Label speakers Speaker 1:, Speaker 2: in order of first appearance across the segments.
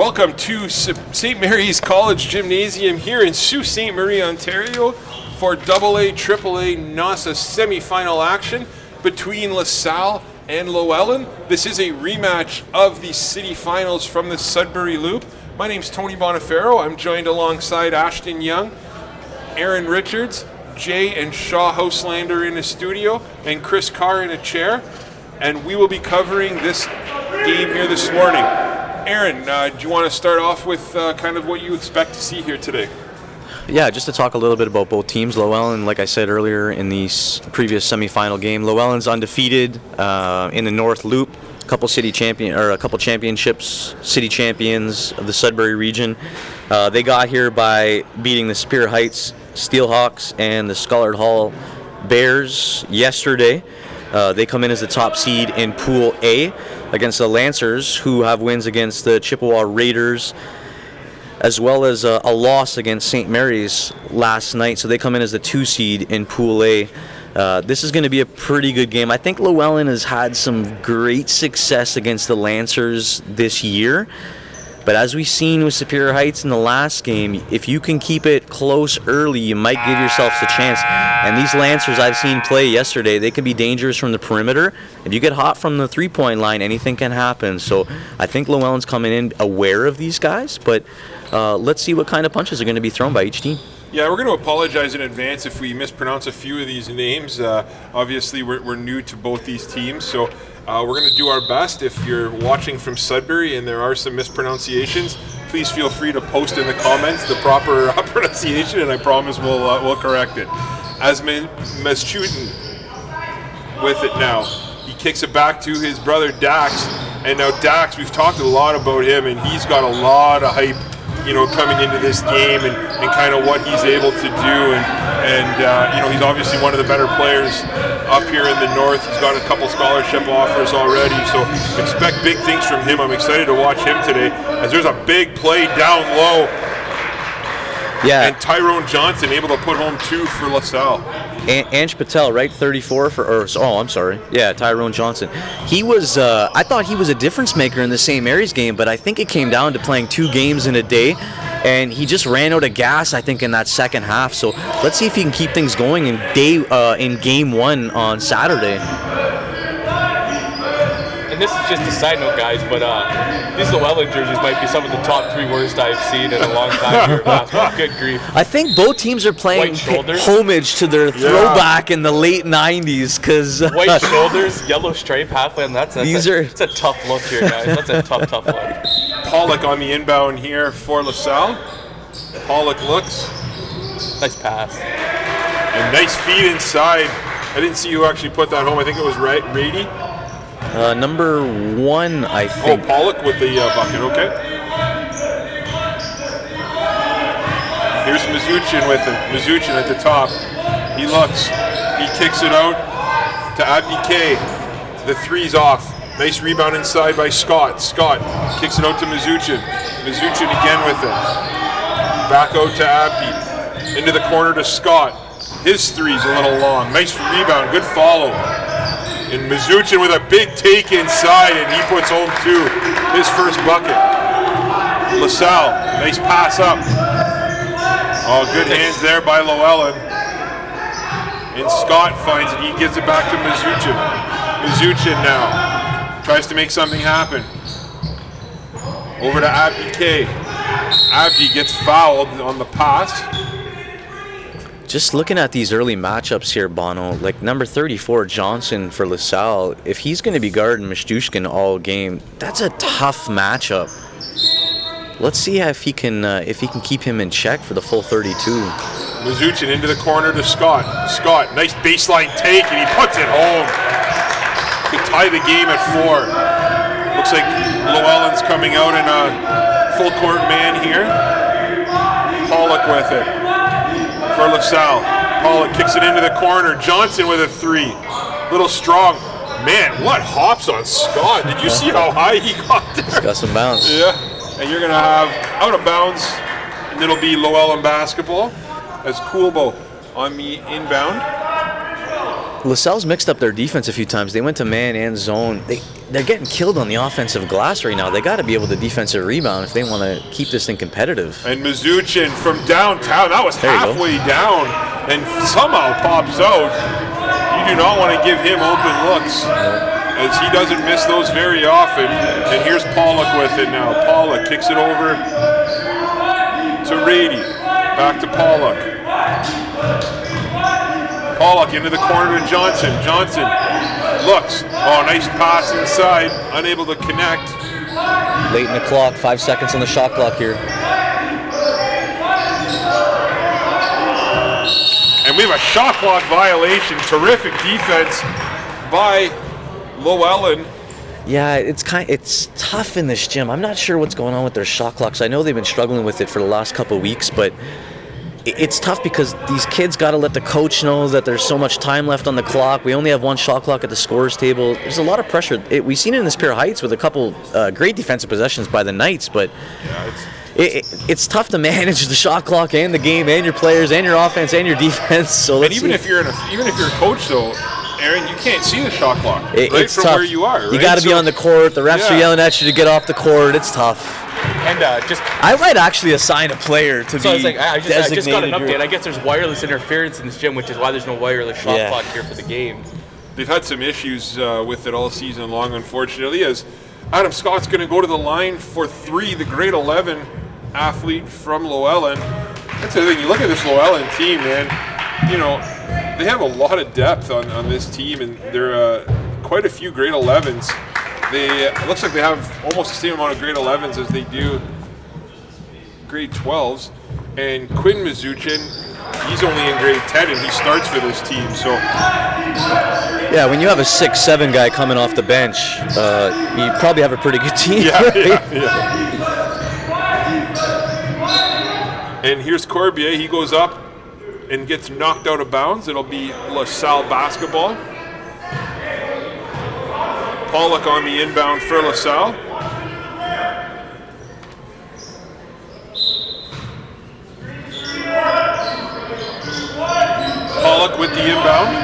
Speaker 1: Welcome to St. Mary's College Gymnasium here in Sault Ste. Marie, Ontario for AA, AAA Nossa semi-final action between LaSalle and Llewellyn. This is a rematch of the city finals from the Sudbury Loop. My name's Tony Bonifero. I'm joined alongside Ashton Young, Aaron Richards, Jay and Shaw Houselander in the studio, and Chris Carr in a chair. And we will be covering this game here this morning. Aaron, do you want to start off with kind of what you expect to see here today?
Speaker 2: Yeah, just to talk a little bit about both teams. Llewellyn, like I said earlier in the previous semifinal game, Llewellyn's undefeated in the North Loop. A couple championships, city champions of the Sudbury region. They got here by beating the Spear Heights Steelhawks and the Scholar Hall Bears yesterday. They come in as the top seed in Pool A against the Lancers, who have wins against the Chippewa Raiders, as well as a loss against St. Mary's last night. So they come in as the 2 seed in Pool A. This is going to be a pretty good game. I think Llewellyn has had some great success against the Lancers this year. But as we've seen with Superior Heights in the last game, if you can keep it close early, you might give yourselves a chance. And these Lancers I've seen play yesterday, they can be dangerous from the perimeter. If you get hot from the three-point line, anything can happen. So I think Llewellyn's coming in aware of these guys, but let's see what kind of punches are going to be thrown by each team.
Speaker 1: Yeah, we're going to apologize in advance if we mispronounce a few of these names. Obviously, we're new to both these teams, so we're going to do our best. If you're watching from Sudbury and there are some mispronunciations, please feel free to post in the comments the proper pronunciation, and I promise we'll correct it. Meschutin with it now. He kicks it back to his brother Dax, and now Dax, we've talked a lot about him, and he's got a lot of hype, coming into this game and kind of what he's able to do. And he's obviously one of the better players up here in the north. He's got a couple scholarship offers already, so expect big things from him. I'm excited to watch him today, as there's a big play down low.
Speaker 2: Yeah.
Speaker 1: And Tyrone Johnson able to put home 2 for LaSalle.
Speaker 2: Ansh Patel, right? 34 Yeah, Tyrone Johnson. He was, I thought he was a difference maker in the St. Mary's game, but I think it came down to playing 2 games in a day, and he just ran out of gas, I think, in that second half. So let's see if he can keep things going in game 1 on Saturday.
Speaker 3: And this is just a side note, guys, but these Llewellyn jerseys might be some of the top 3 worst I've seen in a long time here. Good grief.
Speaker 2: I think both teams are playing homage to their throwback in the late 90s. Because
Speaker 3: white shoulders, yellow stripe, halfway, and it's a tough look here, guys. That's a tough look.
Speaker 1: Pollock on the inbound here for LaSalle. Pollock looks.
Speaker 3: Nice pass.
Speaker 1: And nice feed inside. I didn't see who actually put that home. I think it was Rady.
Speaker 2: Number 1, I think.
Speaker 1: Oh, Pollock with the bucket, okay. Here's Meschutin with it. Meschutin at the top. He looks. He kicks it out to Abdi K. The 3's off. Nice rebound inside by Scott. Scott kicks it out to Meschutin. Meschutin again with it. Back out to Abdi. Into the corner to Scott. His 3's a little long. Nice rebound. Good follow. And Meschutin with a big take inside, and he puts home 2. His first bucket. LaSalle, nice pass up. Oh, good hands there by Llewellyn. And Scott finds it. He gives it back to Meschutin. Meschutin now tries to make something happen. Over to Abdi K. Abdi gets fouled on the pass.
Speaker 2: Just looking at these early matchups here, Bono, like number 34, Johnson for LaSalle, if he's going to be guarding Meschutin all game, that's a tough matchup. Let's see if he can keep him in check for the full 32.
Speaker 1: Meschutin into the corner to Scott. Scott, nice baseline take, and he puts it home. Could tie the game at 4. Looks like Llewellyn's coming out in a full court man here. Pollock with it. For LaSalle. Pollock kicks it into the corner. Johnson with a 3. Little strong. Man, what hops on Scott. Did you see how high he got there?
Speaker 2: He's got some bounce.
Speaker 1: Yeah. And you're going to have out of bounds, and it'll be Llewellyn basketball as Coolbo on the inbound.
Speaker 2: LaSalle's mixed up their defense a few times. They went to man and zone. They're getting killed on the offensive glass right now. They got to be able to defensive rebound if they want to keep this thing competitive.
Speaker 1: And Mizuchin from downtown, that was
Speaker 2: There you go.
Speaker 1: halfway down, and somehow pops out. You do not want to give him open looks, as he doesn't miss those very often. And here's Pollock with it now. Pollock kicks it over to Rady. Back to Pollock. Pollock into the corner to Johnson. Johnson looks. Oh, nice pass inside. Unable to connect.
Speaker 2: Late in the clock, 5 seconds on the shot clock here.
Speaker 1: And we have a shot clock violation. Terrific defense by Llewellyn.
Speaker 2: Yeah, it's tough in this gym. I'm not sure what's going on with their shot clocks. I know they've been struggling with it for the last couple of weeks, but it's tough because these kids got to let the coach know that there's so much time left on the clock. We only have one shot clock at the scorer's table. There's a lot of pressure. We've seen it in the Spear Heights with a couple great defensive possessions by the Knights, but it's tough to manage the shot clock and the game and your players and your offense and your defense. So
Speaker 1: And even if you're a coach, though, Aaron, you can't see the shot clock
Speaker 2: it's
Speaker 1: from
Speaker 2: tough.
Speaker 1: where you are. Right?
Speaker 2: You got to be on the court. The refs are yelling at you to get off the court. It's tough.
Speaker 3: And
Speaker 2: I might actually assign a player to
Speaker 3: so
Speaker 2: be
Speaker 3: it's like I just got an
Speaker 2: designated
Speaker 3: update. I guess there's wireless interference in this gym, which is why there's no wireless shot clock here for the game.
Speaker 1: They've had some issues with it all season long, unfortunately, as Adam Scott's going to go to the line for three, the grade 11 athlete from Llewellyn. That's the thing. You look at this Llewellyn team, man, you know, they have a lot of depth on this team, and there are quite a few grade 11s. It looks like they have almost the same amount of grade 11s as they do grade 12s. And Quinn Mizuchin, he's only in grade 10 and he starts for this team. So
Speaker 2: yeah, when you have a 6'7" guy coming off the bench, you probably have a pretty good team.
Speaker 1: yeah. And here's Corbier. He goes up and gets knocked out of bounds. It'll be LaSalle basketball. Pollock on the inbound for LaSalle. Pollock with the inbound.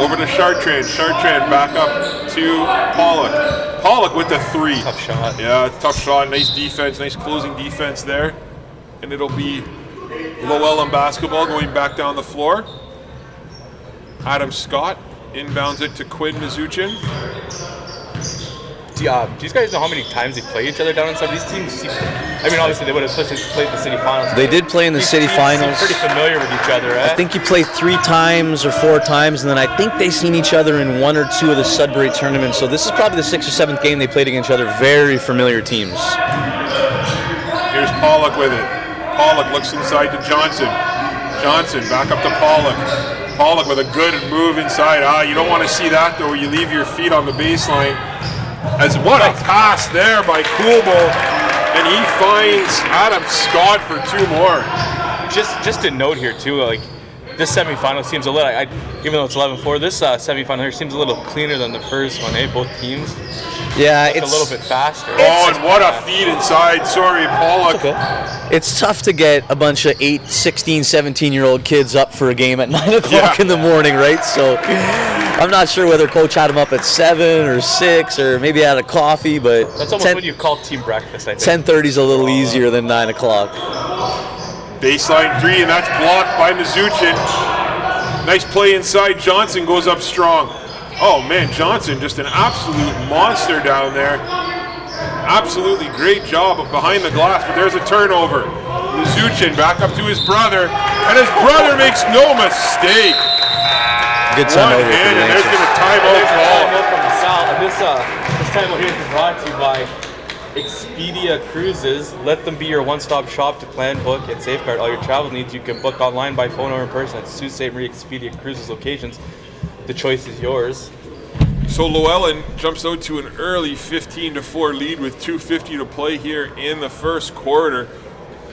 Speaker 1: Over to Chartrand. Chartrand back up to Pollock. Pollock with the three.
Speaker 3: Tough shot.
Speaker 1: Yeah, it's a tough shot. Nice defense. Nice closing defense there. And it'll be Llewellyn basketball going back down the floor. Adam Scott inbounds it to Quinn Mizuchin.
Speaker 3: Do you guys know how many times they play each other down in some of these teams? I mean, obviously they would have played the city finals.
Speaker 2: They did play in the city finals.
Speaker 3: Pretty familiar with each other, right?
Speaker 2: I think you play 3 times or 4 times, and then I think they've seen each other in 1 or 2 of the Sudbury tournaments. So this is probably the 6th or 7th game they played against each other. Very familiar teams.
Speaker 1: Here's Pollock with it. Pollock looks inside to Johnson. Johnson back up to Pollock. Pollock with a good move inside. You don't want to see that though. You leave your feet on the baseline. As what a pass there by Coolbo, and he finds Adam Scott for 2 more.
Speaker 3: Just a note here too, like this semifinal seems a little. Even though it's 11-4, this semifinal here seems a little cleaner than the first one. Both teams.
Speaker 2: Yeah,
Speaker 3: it's a little bit faster.
Speaker 1: Oh, and what a feed inside. Sorry, Pollock.
Speaker 2: It's tough to get a bunch of 8, 16, 17-year-old kids up for a game at 9 o'clock in the morning, right? So I'm not sure whether Coach had them up at 7 or 6 or maybe had a coffee, but
Speaker 3: that's almost what you call team breakfast, I think.
Speaker 2: 10:30 is a little easier than 9 o'clock.
Speaker 1: Baseline 3, and that's blocked by Mizuchin. Nice play inside. Johnson goes up strong. Oh man, Johnson, just an absolute monster down there. Absolutely great job behind the glass, but there's a turnover. Mizuchin back up to his brother, and his brother makes no mistake.
Speaker 2: Good timeout here for the
Speaker 1: and there's been a timeout call.
Speaker 3: And this timeout here is brought to you by Expedia Cruises. Let them be your one-stop shop to plan, book, and safeguard all your travel needs. You can book online, by phone, or in person at Sault Ste. Marie Expedia Cruises locations. The choice is yours.
Speaker 1: So Llewellyn jumps out to an early 15-4 lead with 2:50 to play here in the first quarter.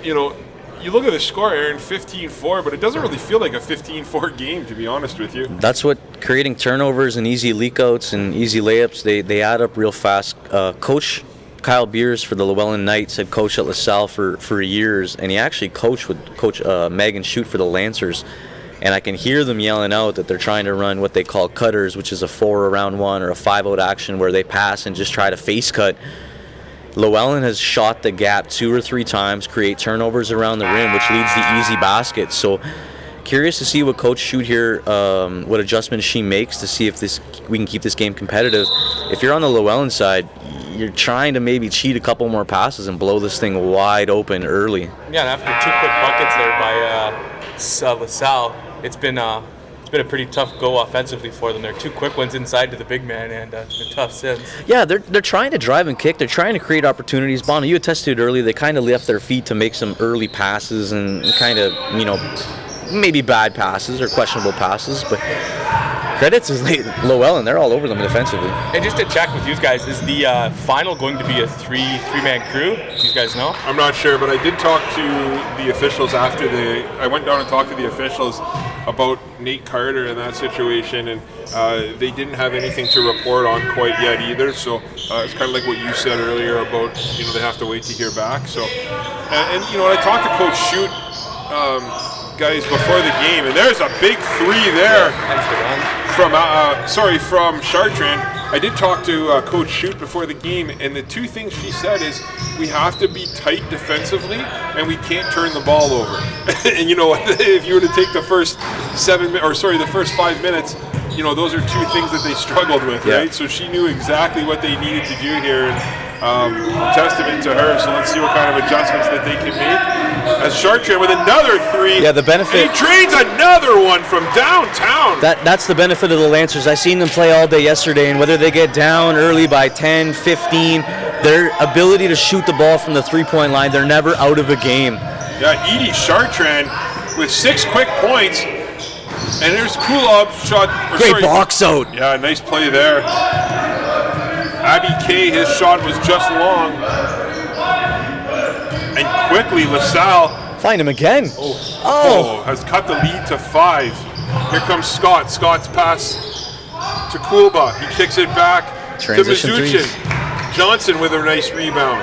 Speaker 1: You know, you look at the score, Aaron, 15-4, but it doesn't really feel like a 15-4 game, to be honest with you.
Speaker 2: That's what creating turnovers and easy leakouts and easy layups, they add up real fast. Coach Kyle Beers for the Llewellyn Knights had coached at LaSalle for years, and he actually coached with Coach Megan Shute for the Lancers. and I can hear them yelling out that they're trying to run what they call cutters, which is a 4 around 1 or a 5-out action where they pass and just try to face cut. Llewellyn has shot the gap 2 or 3 times, create turnovers around the rim, which leads to easy baskets. So curious to see what Coach Shute here, what adjustments she makes to see if we can keep this game competitive. If you're on the Llewellyn side, you're trying to maybe cheat a couple more passes and blow this thing wide open early.
Speaker 3: Yeah, and after 2 quick buckets there by LaSalle, it's been a pretty tough go offensively for them. There are 2 quick ones inside to the big man, and it's been tough since.
Speaker 2: Yeah, they're trying to drive and kick. They're trying to create opportunities. Bono, you attested earlier, they kind of left their feet to make some early passes and kind of, maybe bad passes or questionable passes, but credit to Llewellyn, they're all over them defensively.
Speaker 3: And just to check with you guys, is the final going to be a three-man crew? Do you guys know?
Speaker 1: I'm not sure, but I did talk to the officials after I went down and talked to the officials about Nate Carter and that situation, and they didn't have anything to report on quite yet either. So it's kind of like what you said earlier about they have to wait to hear back. So and when I talked to Coach Shute, guys, before the game, and there's a big 3 there from Chartrand. I did talk to Coach Shute before the game, and the 2 things she said is we have to be tight defensively and we can't turn the ball over. And if you were to take the first 5 minutes, those are 2 things that they struggled with, right? So she knew exactly what they needed to do here, and testament to her. So let's see what kind of adjustments that they can make. As Chartrand with another 3.
Speaker 2: Yeah, the benefit.
Speaker 1: And he drains another one from downtown.
Speaker 2: That's the benefit of the Lancers. I seen them play all day yesterday, and whether they get down early by 10, 15, their ability to shoot the ball from the 3-point line, they're never out of a game.
Speaker 1: Yeah, Edie Chartrand with 6 quick points. And there's Kulob's shot.
Speaker 2: Great box out.
Speaker 1: Yeah, nice play there. Abby Kay, his shot was just long. And quickly, LaSalle.
Speaker 2: Find him again.
Speaker 1: Has cut the lead to 5. Here comes Scott. Scott's pass to Kulba. He kicks it back
Speaker 2: Transition
Speaker 1: to
Speaker 2: threes.
Speaker 1: Mizuchin. Johnson with a nice rebound.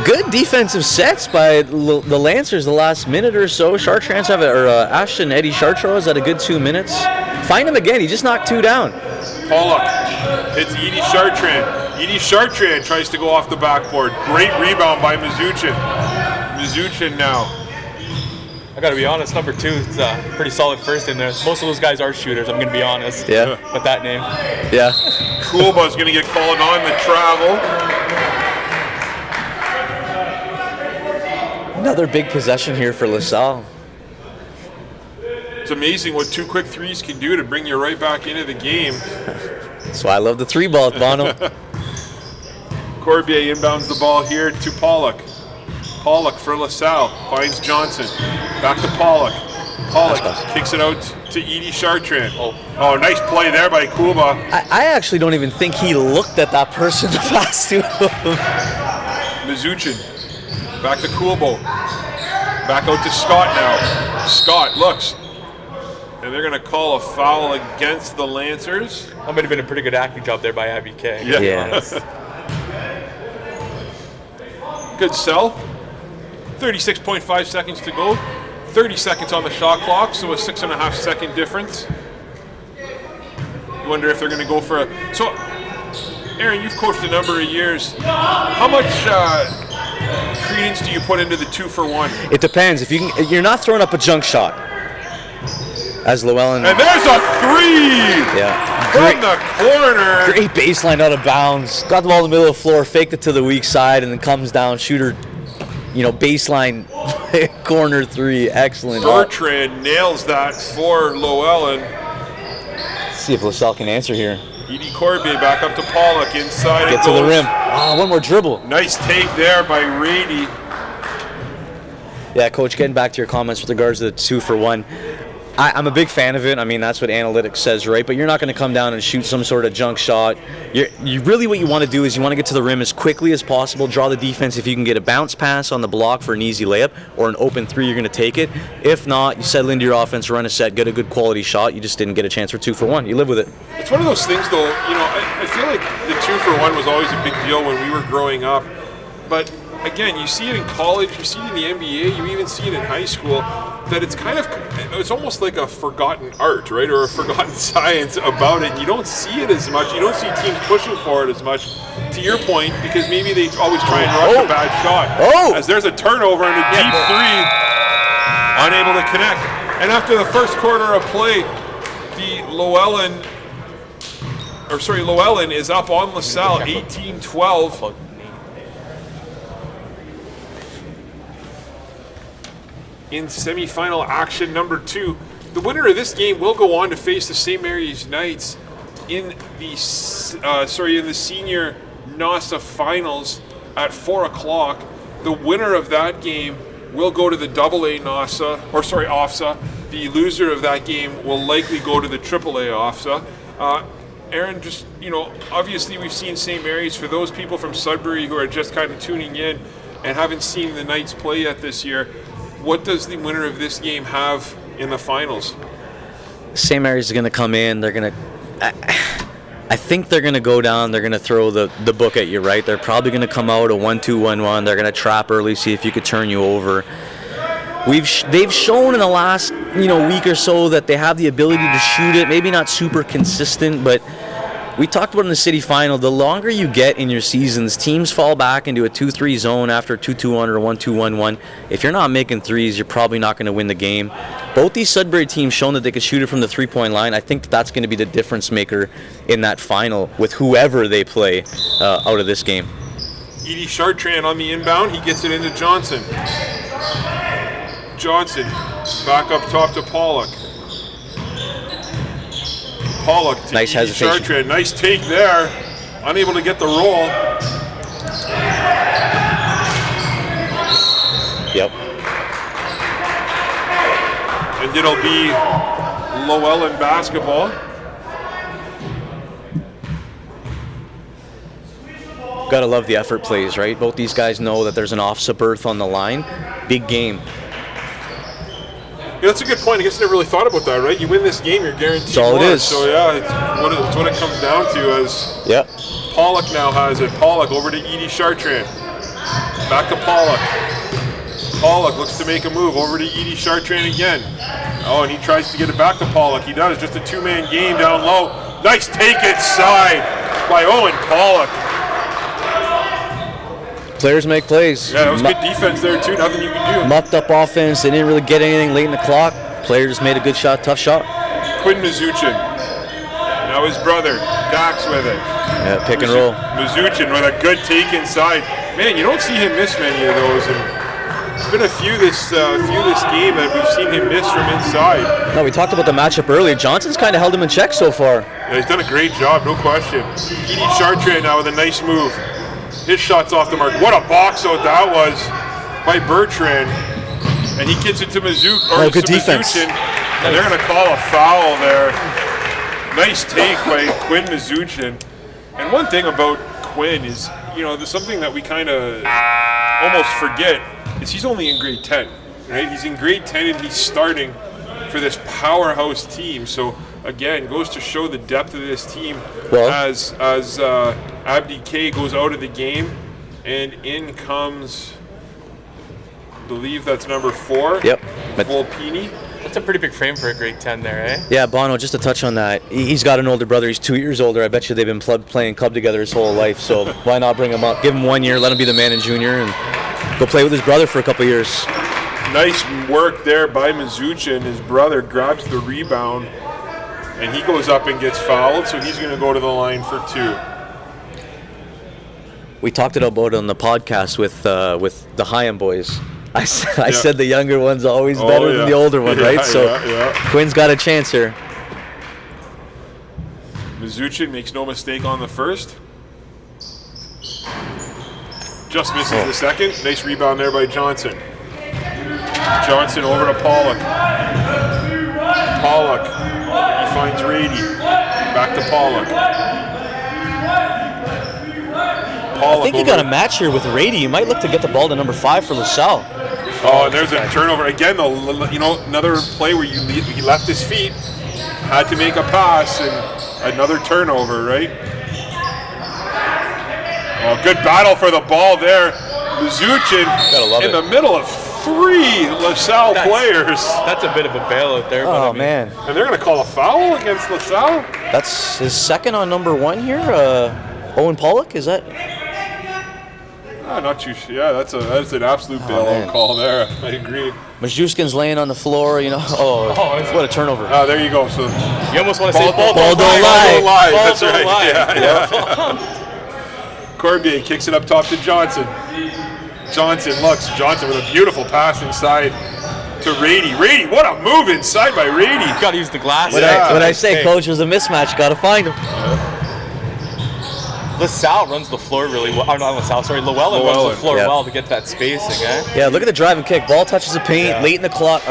Speaker 2: Good defensive sets by the Lancers the last minute or so. Chartrand's Ashton Eddie Chartrand has had a good 2 minutes. Find him again. He just knocked 2 down.
Speaker 1: Pollock hits Edie Chartrand. Edie Chartrand tries to go off the backboard. Great rebound by Mizuchin. Mizuchin now.
Speaker 3: I gotta be honest, number 2 is a pretty solid first in there. Most of those guys are shooters, I'm gonna be honest.
Speaker 2: Yeah.
Speaker 3: With that name.
Speaker 2: Yeah.
Speaker 1: Kulba's gonna get called on the travel.
Speaker 2: Another big possession here for LaSalle.
Speaker 1: It's amazing what 2 quick 3s can do to bring you right back into the game.
Speaker 2: That's why I love the 3-ball, Bono.
Speaker 1: Corbier inbounds the ball here to Pollock. Pollock for LaSalle, finds Johnson. Back to Pollock. Pollock kicks it out to Edie Chartrand. Oh, nice play there by Kulba.
Speaker 2: I actually don't even think he looked at that person to pass to him.
Speaker 1: Mizuchin. Back to Kulbo. Back out to Scott now. Scott looks. And they're going to call a foul against the Lancers.
Speaker 3: That might have been a pretty good acting job there by Abby Kay.
Speaker 1: Yeah. Good sell. 36.5 seconds to go. 30 seconds on the shot clock, so a 6.5 second difference. You wonder if they're going to go for a... So, Aaron, you've coached a number of years. How much credence do you put into the 2-for-1?
Speaker 2: It depends. If you're not throwing up a junk shot, as Llewellyn.
Speaker 1: And there's a 3!
Speaker 2: Yeah.
Speaker 1: From the corner.
Speaker 2: Great baseline out of bounds. Got the ball in the middle of the floor, faked it to the weak side, and then comes down, shooter, baseline corner 3. Excellent.
Speaker 1: Bertrand nails that for Llewellyn.
Speaker 2: Let's see if LaSalle can answer here.
Speaker 1: Edie Corbier back up to Pollock. Inside
Speaker 2: Get
Speaker 1: it
Speaker 2: to
Speaker 1: goes.
Speaker 2: the rim. One more dribble.
Speaker 1: Nice take there by Rady.
Speaker 2: Yeah, Coach, getting back to your comments with regards to the 2-for-1. I'm a big fan of it. I mean, that's what analytics says, right? But you're not going to come down and shoot some sort of junk shot. You really what you want to do is you want to get to the rim as quickly as possible, draw the defense. If you can get a bounce pass on the block for an easy layup or an open 3, you're going to take it. If not, you settle into your offense, run a set, get a good quality shot. You just didn't get a chance for 2-for-1. You live with it.
Speaker 1: It's one of those things, though, I feel like the 2-for-1 was always a big deal when we were growing up. But again, you see it in college, you see it in the NBA, you even see it in high school, that it's almost like a forgotten art, right? Or a forgotten science about it. You don't see it as much. You don't see teams pushing for it as much, to your point, because maybe they always try and rush a bad shot. As there's a turnover and a deep three, unable to connect. And after the first quarter of play, Llewellyn is up on LaSalle, 18-12. In semifinal action number 2. The winner of this game will go on to face the St. Mary's Knights in the senior Nossa finals at 4 o'clock. The winner of that game will go to the AA OFSA. The loser of that game will likely go to the AAA OFSA. Aaron, just, obviously we've seen St. Mary's. For those people from Sudbury who are just kind of tuning in and haven't seen the Knights play yet this year, what does the winner of this game have in the finals?
Speaker 2: St. Mary's is going to come in. They're going to, I think they're going to go down. They're going to throw the book at you, right? They're probably going to come out a 1-2, 1-1. They're going to trap early, see if you could turn you over. They've shown in the last week or so that they have the ability to shoot it. Maybe not super consistent, but we talked about in the city final, the longer you get in your seasons, teams fall back into a 2-3 zone after 2-2-1 or 1-2-1-1. If you're not making threes, you're probably not going to win the game. Both these Sudbury teams shown that they could shoot it from the three-point line. I think that's going to be the difference maker in that final with whoever they play out of this game.
Speaker 1: Edie Chartrand on the inbound. He gets it into Johnson. Johnson back up top to Pollock. Pollock to
Speaker 2: nice hesitation.
Speaker 1: Chartrand. Nice take there. Unable to get the roll.
Speaker 2: Yep.
Speaker 1: And it'll be Llewellyn basketball.
Speaker 2: Gotta love the effort plays, right? Both these guys know that there's an OFSA berth on the line. Big game.
Speaker 1: Yeah, that's a good point. I guess I never really thought about that, right? You win this game, you're guaranteed.
Speaker 2: That's all it is.
Speaker 1: So yeah, it's what it comes down to. As Pollock now has it. Pollock over to Edie Chartrand. Back to Pollock. Pollock looks to make a move over to Edie Chartrand again. Oh, and he tries to get it back to Pollock. He does. Just a two-man game down low. Nice take inside by Owen Pollock.
Speaker 2: Players make plays.
Speaker 1: Yeah, that was good defense there too. Nothing you can do.
Speaker 2: Mucked up offense. They didn't really get anything late in the clock. Player just made a good shot, tough shot.
Speaker 1: Quinn Mizuchin. Now his brother, Dax with it.
Speaker 2: Yeah, pick and roll.
Speaker 1: Mizuchin with a good take inside. Man, you don't see him miss many of those. And there's been a few this game that we've seen him miss from inside.
Speaker 2: No, we talked about the matchup earlier. Johnson's kind of held him in check so far.
Speaker 1: Yeah, he's done a great job, no question. Edie Chartrand now with a nice move. His shot's off the mark. What a box out that was by Bertrand. And he gets it to Mizuchin.
Speaker 2: Good defense.
Speaker 1: And they're going to call a foul there. Nice take by Quinn Mizuchin. And one thing about Quinn is, there's something that we kind of almost forget, is he's only in grade 10, right? He's in grade 10 and he's starting for this powerhouse team. So again, goes to show the depth of this team as Abdi K goes out of the game, and in comes, I believe that's number 4.
Speaker 2: Yep.
Speaker 1: Volpini.
Speaker 3: That's a pretty big frame for a grade 10 there, eh?
Speaker 2: Yeah, Bono, just to touch on that, he's got an older brother. He's 2 years older. I bet you they've been playing club together his whole life, so why not bring him up? Give him 1 year, let him be the man in junior, and go play with his brother for a couple years.
Speaker 1: Nice work there by Mizuchin. His brother grabs the rebound, and he goes up and gets fouled, so he's going to go to the line for 2.
Speaker 2: We talked about it on the podcast with the Hyam boys. I said the younger one's always better than the older one, right? So Quinn's got a chance here.
Speaker 1: Mizuchin makes no mistake on the first. Just misses the second. Nice rebound there by Johnson. Johnson over to Pollock. Pollock. He finds Rady. Back to Pollock.
Speaker 2: I think you got a match here with Rady. You might look to get the ball to number 5 for LaSalle.
Speaker 1: Oh, and there's a turnover again. Though, another play where he left his feet, had to make a pass, and another turnover, right? Oh, good battle for the ball there. Mizuchin
Speaker 3: Gotta love
Speaker 1: in
Speaker 3: it.
Speaker 1: the middle of 3 LaSalle players.
Speaker 3: That's a bit of a bailout there. but I
Speaker 2: Oh,
Speaker 3: mean,
Speaker 2: man.
Speaker 1: And they're going to call a foul against LaSalle?
Speaker 2: That's his second on number 1 here. Owen Pollock, is that?
Speaker 1: Not too sure. Yeah, that's an absolute bailout
Speaker 2: man.
Speaker 1: call there. I agree.
Speaker 2: Majuskin's laying on the floor, you know. Oh, what a turnover.
Speaker 1: There you go. So
Speaker 3: You almost want to say ball
Speaker 2: don't
Speaker 3: don't lie.
Speaker 2: lie.
Speaker 3: Ball
Speaker 1: That's
Speaker 3: don't
Speaker 1: right.
Speaker 3: lie.
Speaker 1: Yeah. Corbier kicks it up top to Johnson. Johnson with a beautiful pass inside to Rady. Rady, what a move inside by Rady.
Speaker 3: You gotta use the glass.
Speaker 2: What I say, coach, was a mismatch. Got to find him.
Speaker 3: LaSalle runs the floor really well. Oh, not LaSalle, sorry. Llewellyn runs the floor
Speaker 2: yeah.
Speaker 3: well to get that spacing, eh?
Speaker 2: Yeah, look at the drive and kick. Ball touches the paint late in the clock.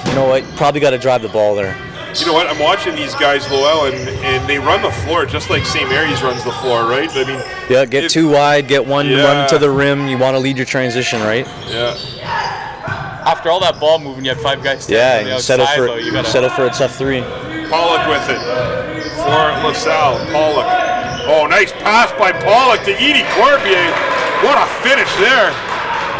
Speaker 2: You know what? Probably got to drive the ball there.
Speaker 1: You know what? I'm watching these guys, Llewellyn, and they run the floor just like St. Mary's runs the floor, right? I mean,
Speaker 2: Yeah, get too wide, get one run to the rim. You want to lead your transition, right?
Speaker 1: yeah.
Speaker 3: After all that ball moving, you had 5 guys standing on the
Speaker 2: you
Speaker 3: outside, though. You gotta
Speaker 2: settle for a tough 3.
Speaker 1: Pollock with it for LaSalle. Pollock. Oh, nice pass by Pollock to Edie Corbier. What a finish there.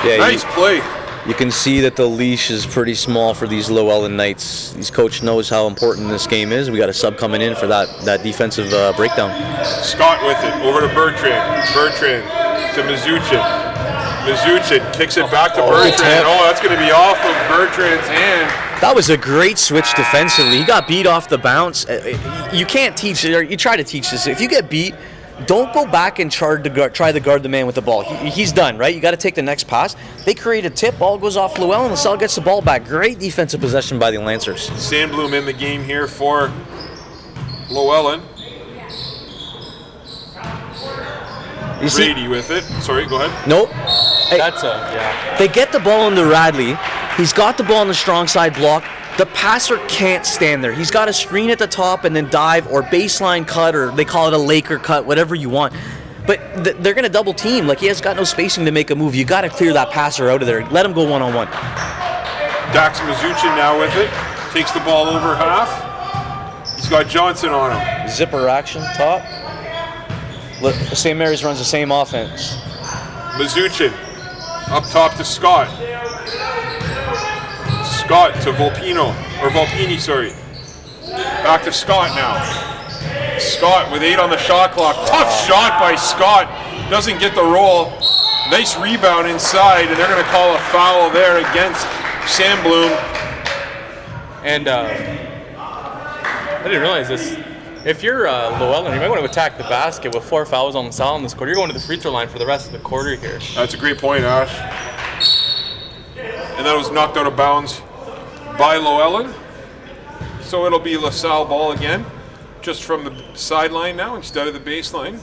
Speaker 2: Yeah,
Speaker 1: Nice play.
Speaker 2: You can see that the leash is pretty small for these Llewellyn Knights. These coach knows how important this game is. We got a sub coming in for that defensive breakdown.
Speaker 1: Scott with it over to Bertrand. Bertrand to Mizuchin. Mizuchin kicks it back to Bertrand.
Speaker 2: tip.
Speaker 1: Oh, that's going to be off of Bertrand's hand.
Speaker 2: That was a great switch defensively. He got beat off the bounce. You can't teach it, or you try to teach this. If you get beat, don't go back and try to guard the man with the ball. He's done, right? You got to take the next pass. They create a tip, ball goes off Llewellyn, LaSalle gets the ball back. Great defensive possession by the Lancers.
Speaker 1: Sandblom in the game here for Llewellyn.
Speaker 2: You see?
Speaker 1: Brady with it. Sorry, go ahead.
Speaker 2: Nope. Hey,
Speaker 3: That's yeah.
Speaker 2: they get the ball into Radley. He's got the ball on the strong side block. The passer can't stand there. He's got to screen at the top and then dive or baseline cut, or they call it a Laker cut, whatever you want. But they're going to double team. Like, he has got no spacing to make a move. You got to clear that passer out of there. Let him go one-on-one.
Speaker 1: Dax Mizuchin now with it. Takes the ball over half. He's got Johnson on him.
Speaker 2: Zipper action top. St. Mary's runs the same offense.
Speaker 1: Mizuchin up top to Scott. Scott to Volpino, or Volpini, sorry. Back to Scott now. Scott with 8 on the shot clock. Tough shot by Scott. Doesn't get the roll. Nice rebound inside, and they're going to call a foul there against Sandblom.
Speaker 3: And I didn't realize this. If you're Llewellyn, you might want to attack the basket with 4 fouls on LaSalle in this quarter. You're going to the free throw line for the rest of the quarter here.
Speaker 1: That's a great point, Ash. And that was knocked out of bounds by Llewellyn. So it'll be LaSalle ball again, just from the sideline now instead of the baseline.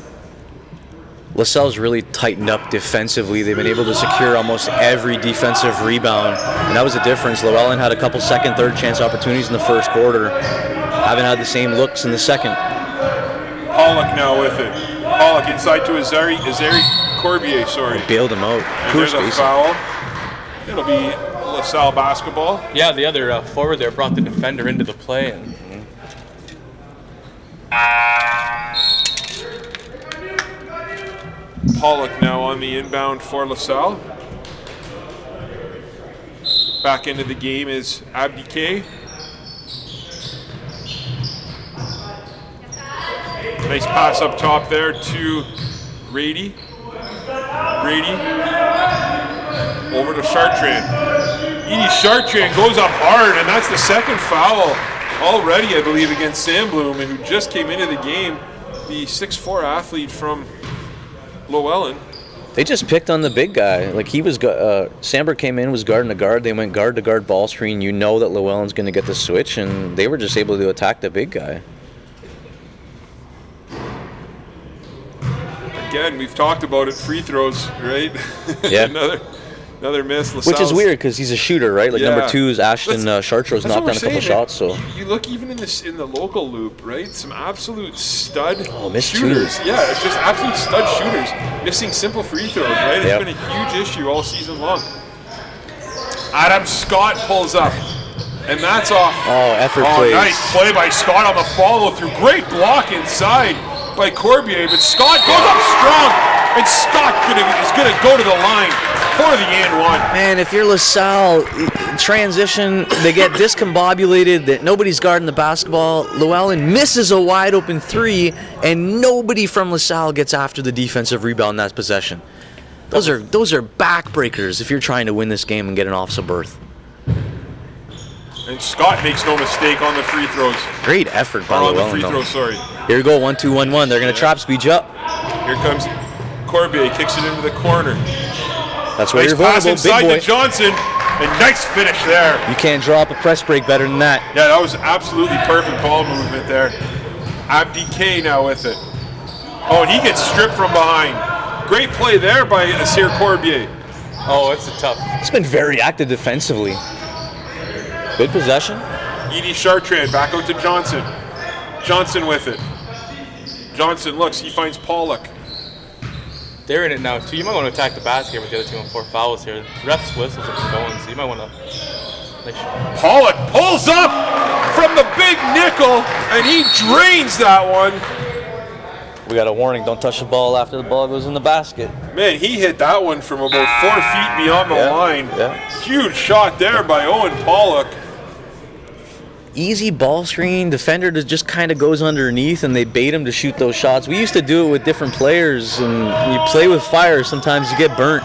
Speaker 2: LaSalle's really tightened up defensively. They've been able to secure almost every defensive rebound, and that was the difference. Llewellyn had a couple second, third chance opportunities in the first quarter. Haven't had the same looks in the second.
Speaker 1: Pollock now with it. Pollock inside to Azari Corbier, sorry.
Speaker 2: Bailed him out.
Speaker 1: And
Speaker 2: Poor
Speaker 1: there's a
Speaker 2: spacing.
Speaker 1: foul. It'll be LaSalle basketball.
Speaker 3: Yeah, the other forward there brought the defender into the play. And
Speaker 1: Pollock now on the inbound for LaSalle. Back into the game is Abdike. Nice pass up top there to Rady. Rady over to Chartrand. Edie Chartrand goes up hard, and that's the second foul already, I believe, against Sandblom, who just came into the game. The 6'4" athlete from Llewellyn.
Speaker 2: They just picked on the big guy. Like, he was, Sandberg came in, was guarding the guard. They went guard to guard ball screen. You know that Llewellyn's going to get the switch, and they were just able to attack the big guy.
Speaker 1: Again, we've talked about it, free throws, right?
Speaker 2: Yeah.
Speaker 1: another miss.
Speaker 2: Which is weird because he's a shooter, right? Like,
Speaker 1: Yeah.
Speaker 2: number 2 is Ashton Chartrose,
Speaker 1: That's
Speaker 2: knocked
Speaker 1: what
Speaker 2: down a
Speaker 1: we're
Speaker 2: couple
Speaker 1: saying,
Speaker 2: shots. So
Speaker 1: You look even in the local loop, right? Some absolute stud
Speaker 2: missed
Speaker 1: shooters.
Speaker 2: 2.
Speaker 1: Yeah, it's just absolute stud shooters missing simple free throws, right?
Speaker 2: Yep.
Speaker 1: It's been a huge issue all season long. Adam Scott pulls up, and that's off.
Speaker 2: Oh, effort plays.
Speaker 1: Nice play by Scott on the follow through. Great block inside by Corbier, but Scott goes up strong And Scott is going to go to the line for the and one.
Speaker 2: Man, if you're LaSalle, transition, they get discombobulated, that nobody's guarding the basketball. Llewellyn misses a wide open three, and nobody from LaSalle gets after the defensive rebound in that possession. Those are backbreakers if you're trying to win this game and get an offset berth.
Speaker 1: And Scott makes no mistake on the free throws.
Speaker 2: Great effort by
Speaker 1: On the
Speaker 2: Llewellyn.
Speaker 1: free throw, sorry.
Speaker 2: Here we go, 1-2-1-1. They're going to trap speed you up.
Speaker 1: Here comes Corbier, kicks it into the corner.
Speaker 2: That's where
Speaker 1: Nice
Speaker 2: you're
Speaker 1: pass
Speaker 2: vulnerable,
Speaker 1: inside
Speaker 2: big boy.
Speaker 1: to Johnson, and nice finish there.
Speaker 2: You can't draw up a press break better than that.
Speaker 1: Yeah, that was absolutely perfect ball movement there. Abdi K now with it. Oh, and he gets stripped from behind. Great play there by Asir Corbier.
Speaker 3: Oh, it's a tough.
Speaker 2: He's been very active defensively. Good possession.
Speaker 1: Edie Chartrand back out to Johnson. Johnson with it. Johnson looks, he finds Pollock.
Speaker 3: They're in it now too. You might want to attack the basket with the other team on 4 fouls here. Refs whistles have been going, so you might want to.
Speaker 1: Pollock pulls up from the big nickel, and he drains that one.
Speaker 2: We got a warning, don't touch the ball after the ball goes in the basket.
Speaker 1: Man, he hit that one from about 4 feet beyond the line.
Speaker 2: Yeah.
Speaker 1: Huge shot there by Owen Pollock.
Speaker 2: Easy ball screen, defender just kind of goes underneath and they bait him to shoot those shots. We used to do it with different players, and you play with fire, sometimes you get burnt.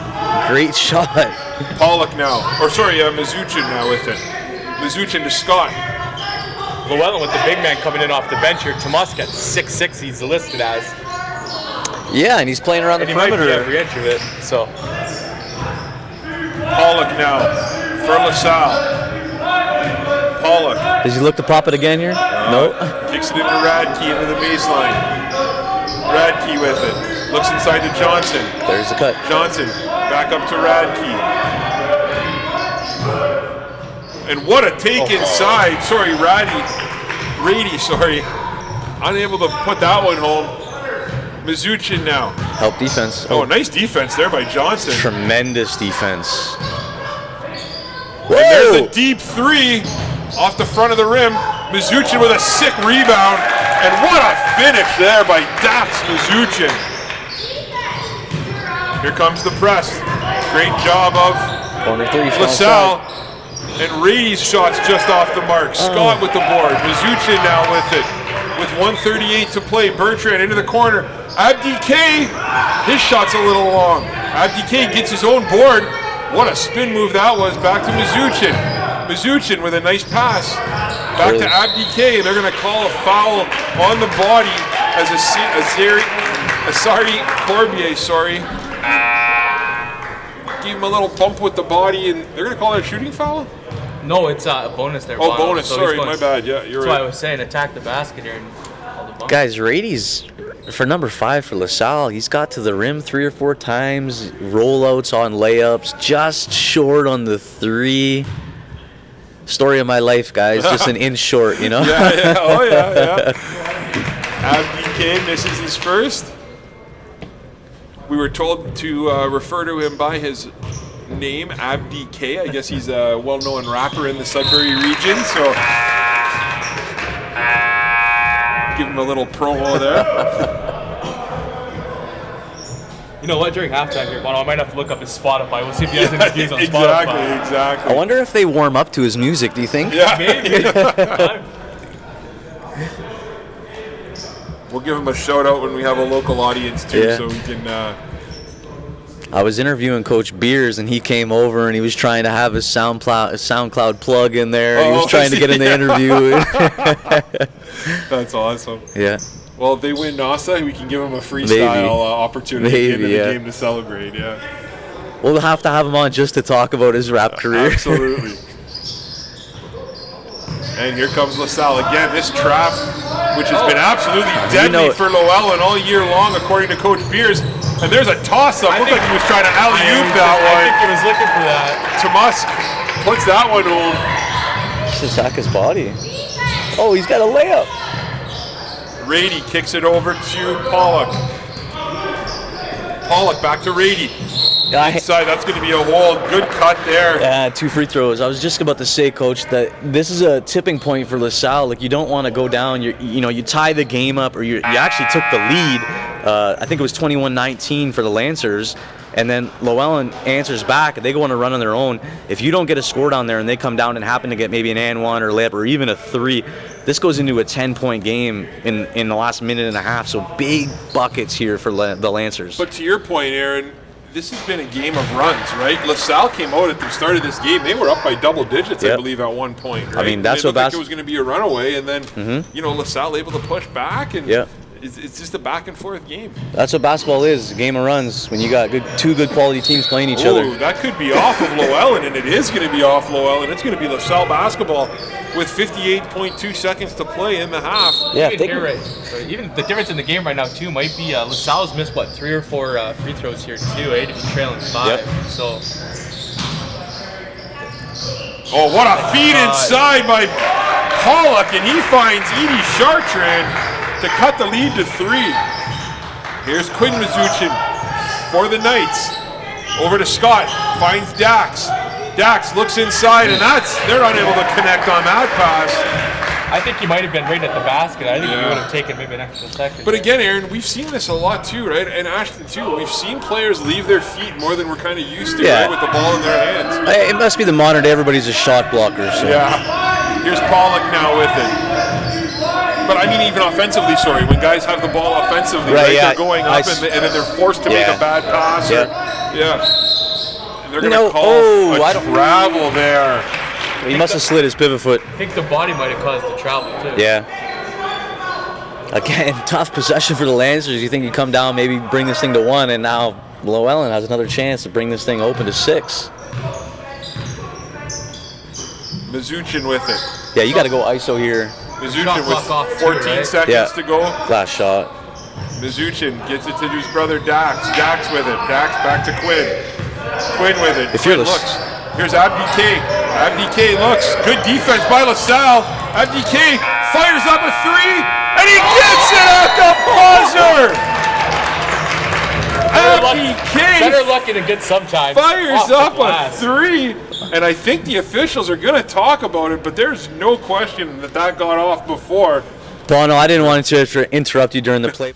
Speaker 2: Great shot.
Speaker 1: Pollock now, or sorry, Mizuchin now with it. Mizuchin to Scott.
Speaker 3: Llewellyn with the big man coming in off the bench here. Tomas got 6'6", he's listed as.
Speaker 2: Yeah, and he's playing around
Speaker 3: And
Speaker 2: the
Speaker 3: he might be
Speaker 2: perimeter.
Speaker 3: every inch of it, so.
Speaker 1: Pollock now for LaSalle. Pollock.
Speaker 2: Does he look to pop it again here? No.
Speaker 1: Kicks it into Radke into the baseline. Radke with it. Looks inside to Johnson.
Speaker 2: There's the cut.
Speaker 1: Johnson back up to Radke. And what a take inside. Sorry, Rady, sorry. Unable to put that one home. Mizuchin now.
Speaker 2: Help defense.
Speaker 1: Oh, nice defense there by Johnson.
Speaker 2: Tremendous defense.
Speaker 1: And there's a deep three off the front of the rim. Mizuchin with a sick rebound. And what a finish there by Dax Mizuchin. Here comes the press. Great job of
Speaker 2: Corner three. strong
Speaker 1: LaSalle.
Speaker 2: side.
Speaker 1: And Rady's shot's just off the mark. Scott with the board. Mizuchin now with it. With 1:38 to play. Bertrand into the corner. Abdi K, his shot's a little long. Abdi K gets his own board. What a spin move that was. Back to Mizuchin. Mizuchin with a nice pass. Back to Abdi K. They're going to call a foul on the body as Asari Corbier, gave him a little bump with the body, and they're going to call it a shooting foul?
Speaker 3: No, it's a bonus there.
Speaker 1: Oh,
Speaker 3: Bono.
Speaker 1: bonus.
Speaker 3: So
Speaker 1: Sorry,
Speaker 3: he's
Speaker 1: my bad. Yeah, you're
Speaker 3: That's
Speaker 1: right.
Speaker 3: why I was saying attack the basket here. And all the bonus.
Speaker 2: Guys, Rady's for number 5 for LaSalle. He's got to the rim 3 or 4 times. Rollouts on layups, just short on the 3. Story of my life, guys. Just an inch short, you know.
Speaker 1: Yeah. Oh, yeah. Abdi K misses his first. We were told to refer to him by his name, Abdi K. I guess he's a well-known rapper in the Sudbury region, so give him a little promo there.
Speaker 3: You know what? During halftime here, Bono, I might have to look up his Spotify. We'll see if he has any views on Spotify.
Speaker 1: Exactly.
Speaker 2: I wonder if they warm up to his music. Do you think?
Speaker 1: Yeah.
Speaker 3: Maybe.
Speaker 1: We'll give him a shout out when we have a local audience too,
Speaker 2: Yeah.
Speaker 1: so we can.
Speaker 2: I was interviewing Coach Beers, and he came over and he was trying to have his SoundCloud plug in there. He was trying to get in the interview.
Speaker 1: That's awesome.
Speaker 2: Yeah.
Speaker 1: Well, if they win Nossa, we can give them a freestyle opportunity at the end of the game to celebrate. Yeah.
Speaker 2: We'll have to have him on just to talk about his rap career.
Speaker 1: Absolutely. And here comes LaSalle again. This trap, which has been absolutely deadly for Llewellyn all year long, according to Coach Beers. And there's a toss-up. Looked like he was trying to alley-oop that
Speaker 3: I
Speaker 1: one.
Speaker 3: think he was looking for that.
Speaker 1: Tomas puts that one home.
Speaker 2: Just attack his body. Oh, he's got a layup.
Speaker 1: Rady kicks it over to Pollock. Pollock back to Rady. Inside, that's going to be a hole. Good cut there.
Speaker 2: Yeah, 2 free throws. I was just about to say, Coach, that this is a tipping point for LaSalle. Like, you don't want to go down. You tie the game up, or you actually took the lead. I think it was 21-19 for the Lancers. And then Llewellyn answers back. They go on a run on their own. If you don't get a score down there and they come down and happen to get maybe an and one or layup or even a 3, this goes into a 10-point game in the last minute and a half. So big buckets here for the Lancers.
Speaker 1: But to your point, Aaron, this has been a game of runs, right? LaSalle came out at the start of this game. They were up by double digits, I believe, at one point. Right?
Speaker 2: I mean, that's
Speaker 1: it
Speaker 2: what
Speaker 1: like it was going to be a runaway, and then LaSalle able to push back, and it's just a back and forth game.
Speaker 2: That's what basketball is, a game of runs. When you got two good quality teams playing each other.
Speaker 1: That could be off of Llewellyn, and it is going to be off Llewellyn. It's going to be LaSalle basketball with 58.2 seconds to play in the half.
Speaker 2: Yeah,
Speaker 3: even the difference in the game right now too might be LaSalle's missed 3 or 4 free throws here too, to be trailing 5. So.
Speaker 1: Oh, what a feed inside by Pollock, and he finds Edie Chartrand to cut the lead to 3. Here's Quinn Mizuchin for the Knights. Over to Scott, finds Dax. Dax looks inside, and they're unable to connect on that pass.
Speaker 3: I think he might have been right at the basket. I think he would have taken maybe an extra second.
Speaker 1: But again, Aaron, we've seen this a lot too, right? And Ashton too. We've seen players leave their feet more than we're kind of used to, right, with the ball in their hands.
Speaker 2: It must be the modern day. Everybody's a shot blocker. So.
Speaker 1: Yeah. Here's Pollock now with it. But I mean, even offensively, when guys have the ball offensively, they're going up and then they're forced to make a bad pass. And they're going to call a travel there.
Speaker 2: He must have slid his pivot foot.
Speaker 3: I think the body might have caused the travel too.
Speaker 2: Yeah. Again, tough possession for the Lancers. You think you come down, maybe bring this thing to 1, and now Llewellyn has another chance to bring this thing open to 6.
Speaker 1: Mizuchin with it.
Speaker 2: Yeah, you got to go ISO here.
Speaker 1: Mizuchin with 14 seconds to go.
Speaker 2: Last shot.
Speaker 1: Mizuchin gets it to his brother Dax. Dax with it. Dax back to Quinn. Quinn with it. Quinn looks. Here's Abdi K. Abdi K looks. Good defense by LaSalle. Abdi K fires up a 3, and he gets it at the buzzer. Abdi K.
Speaker 3: Better luck than good sometimes.
Speaker 1: Fires up a 3, and I think the officials are going to talk about it, but there's no question that got off before.
Speaker 2: Bono, I didn't want to interrupt you during the play.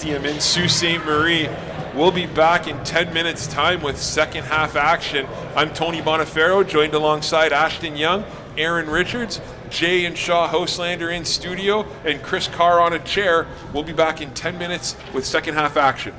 Speaker 1: Gymnasium in Sault Ste. Marie. We'll be back in 10 minutes time with second half action. I'm Tony Bonifero, joined alongside Ashton Young, Aaron Richards, Jay and Shaw Houstlander in studio, and Chris Carr on a chair. We'll be back in 10 minutes with second half action.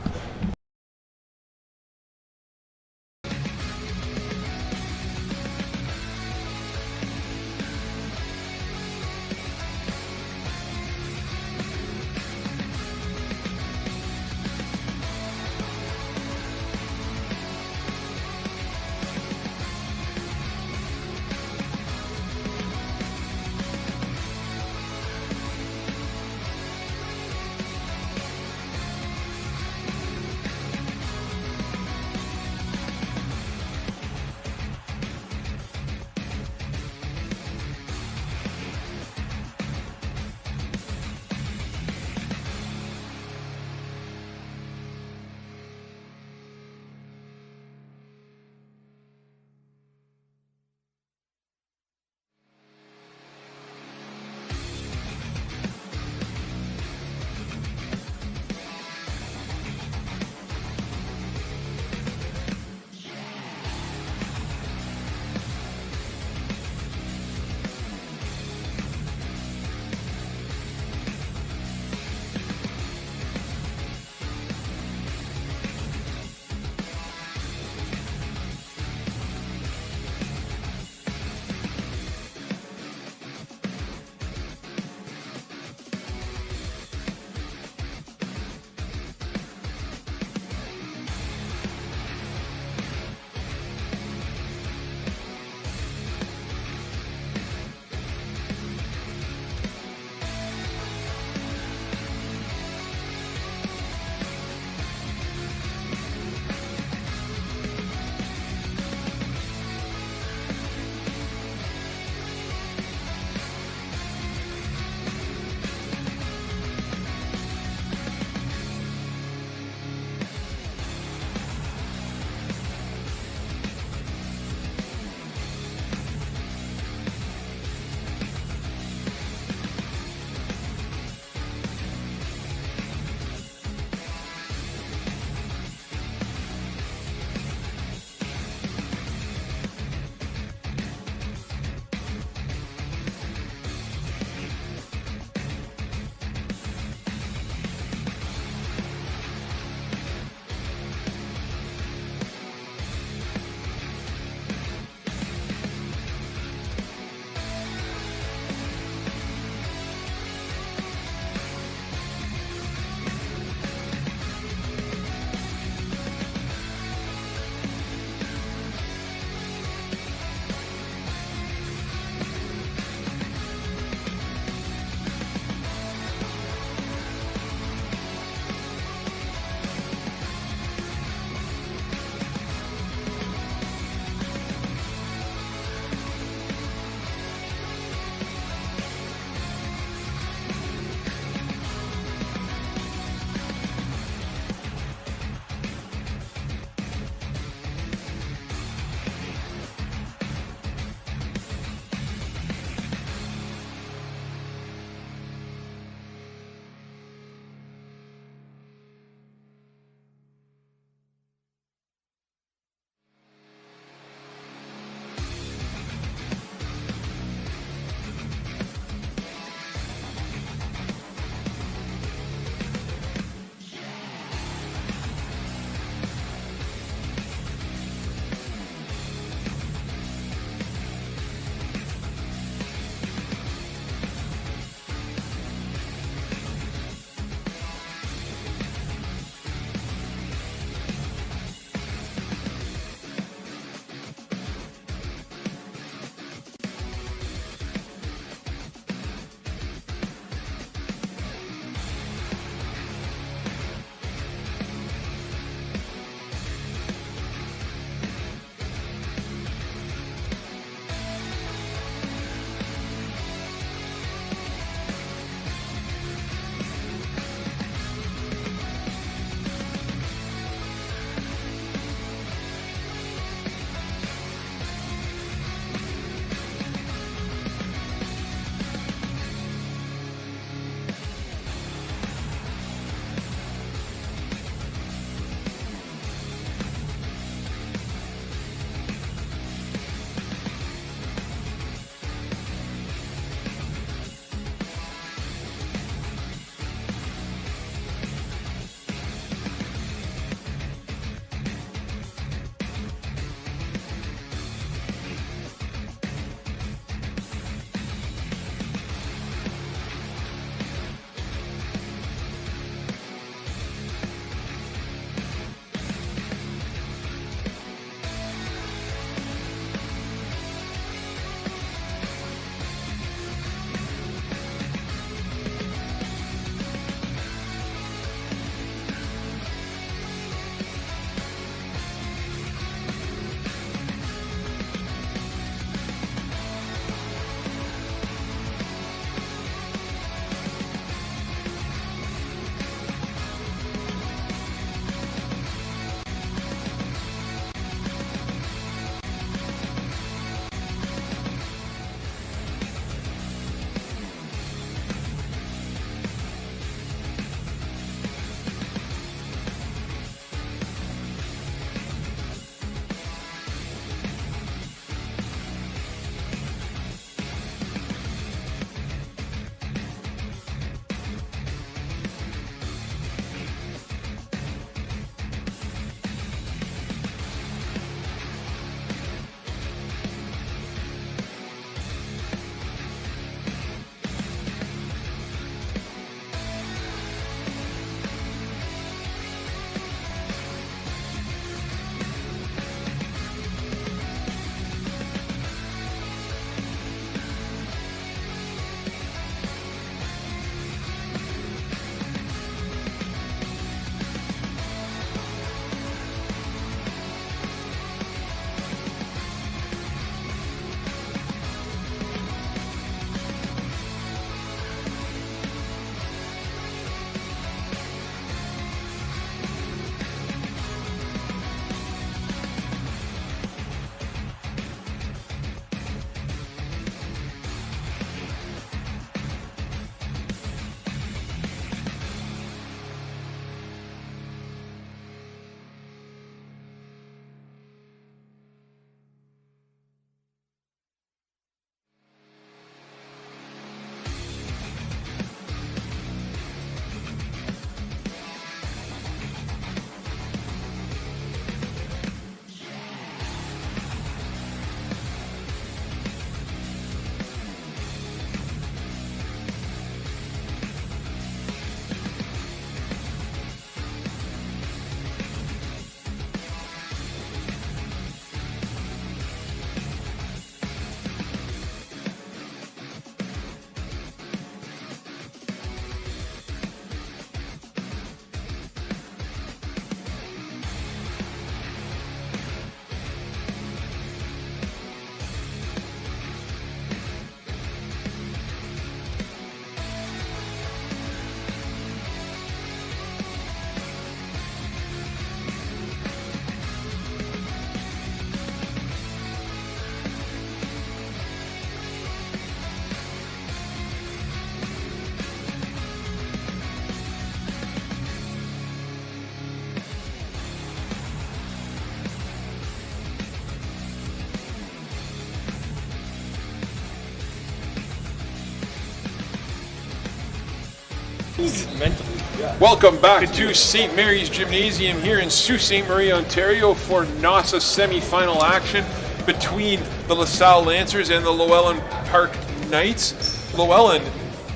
Speaker 3: Mentally. Yeah.
Speaker 1: Welcome back to St. Mary's Gymnasium here in Sault Ste. Marie, Ontario for Nossa semi-final action between the LaSalle Lancers and the Llewellyn Park Knights. Llewellyn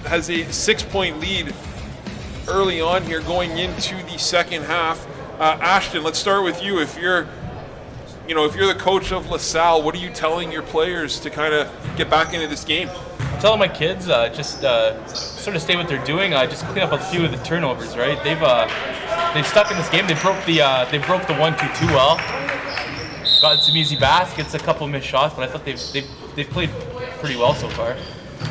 Speaker 1: has a 6-point lead early on here going into the second half. Ashton, let's start with you. If you're the coach of LaSalle, what are you telling your players to kind of get back into this game?
Speaker 3: I'm telling my kids just sort of stay what they're doing. Just clean up a few of the turnovers. Right? They've stuck in this game. They broke the 1-2 too well. Got some easy baskets, a couple missed shots, but I thought they've played pretty well so far.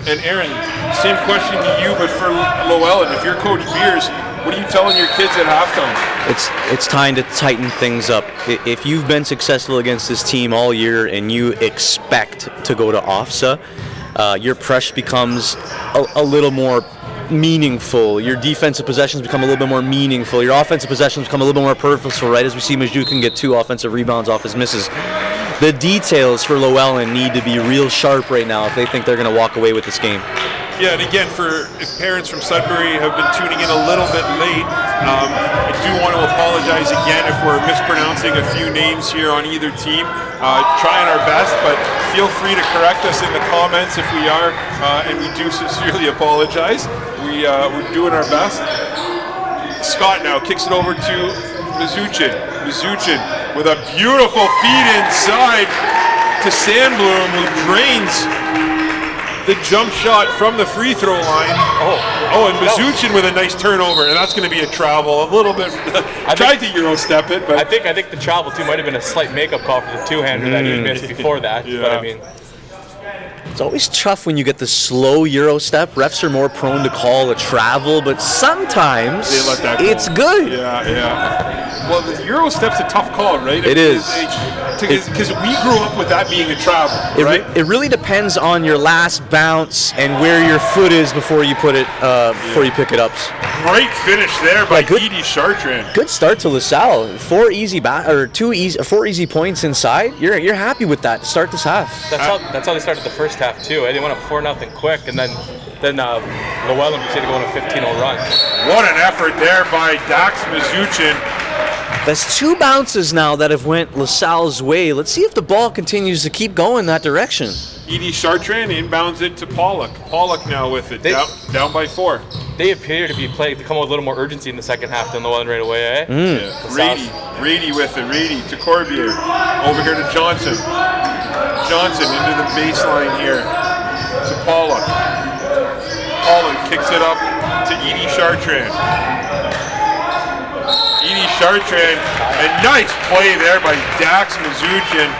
Speaker 1: And Aaron, same question to you, but for Llewellyn. If you're Coach Beers, what are you telling your kids at halftime?
Speaker 2: It's time to tighten things up. If you've been successful against this team all year and you expect to go to OFSA, your pressure becomes a little more meaningful. Your defensive possessions become a little bit more meaningful. Your offensive possessions become a little bit more purposeful, right? As we see Majukin get 2 offensive rebounds off his misses. The details for Llewellyn need to be real sharp right now if they think they're going to walk away with this game.
Speaker 1: Yeah, and again, if parents from Sudbury have been tuning in a little bit late, I do want to apologize again if we're mispronouncing a few names here on either team. Trying our best, but feel free to correct us in the comments if we are, and we do sincerely apologize. We're doing our best. Scott now kicks it over to Mazuchin. Mazuchin with a beautiful feed inside to Sandblom, who drains the jump shot from the free throw line. Oh, and Mazuchin with a nice turnover, and that's going to be a travel. A little bit. Tried to Euro step it, but
Speaker 3: I think the travel too might have been a slight makeup call for the two-hander that he missed before that.
Speaker 1: Yeah.
Speaker 3: But I mean,
Speaker 2: it's always tough when you get the slow Euro step. Refs are more prone to call a travel, but sometimes
Speaker 1: they let that go.
Speaker 2: It's good.
Speaker 1: Yeah. Well, the Euro step's a tough call, right?
Speaker 2: It is.
Speaker 1: Because we grew up with that being a travel, right?
Speaker 2: It really depends on your last bounce and where your foot is before you put it before you pick it up.
Speaker 1: Great finish there by Edie Chartrand.
Speaker 2: Good start to LaSalle. 4 easy points inside. You're happy with that to start this half.
Speaker 3: That's how they started the first half too. They went up 4-0 quick, and then Llewellyn proceeded to go on a 15-0 run.
Speaker 1: What an effort there by Dax Mazuchin.
Speaker 2: That's 2 bounces now that have went LaSalle's way. Let's see if the ball continues to keep going that direction.
Speaker 1: Edie Chartrand inbounds it to Pollock. Pollock now with it, down by 4.
Speaker 3: They appear to be playing to come with a little more urgency in the second half than Llewellyn right away, eh?
Speaker 1: Yeah. Rady with it. Rady to Corbier. Over here to Johnson. Johnson into the baseline here to Pollock. Pollock kicks it up to Edie Chartrand. Edie Chartrand, a nice play there by Dax Mazuchin.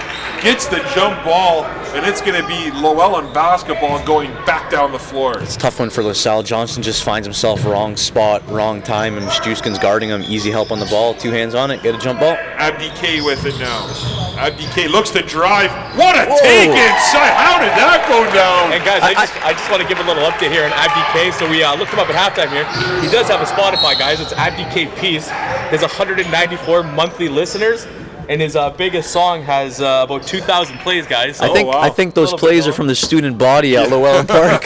Speaker 1: Gets the jump ball, and it's going to be Llewellyn basketball going back down the floor.
Speaker 2: It's a tough one for LaSalle. Johnson just finds himself wrong spot, wrong time, and Majewski's guarding him. Easy help on the ball. 2 hands on it. Get a jump ball.
Speaker 1: Abdi K with it now. Abdi K looks to drive. What a take inside. How did that go down?
Speaker 3: And guys, I just want to give a little update here on Abdi K. So we looked him up at halftime here. He does have a Spotify, guys. It's Abdi K Peace. He has 194 monthly listeners. And his biggest song has about 2,000 plays, guys. So,
Speaker 2: I think those plays are from the student body at Llewellyn Park.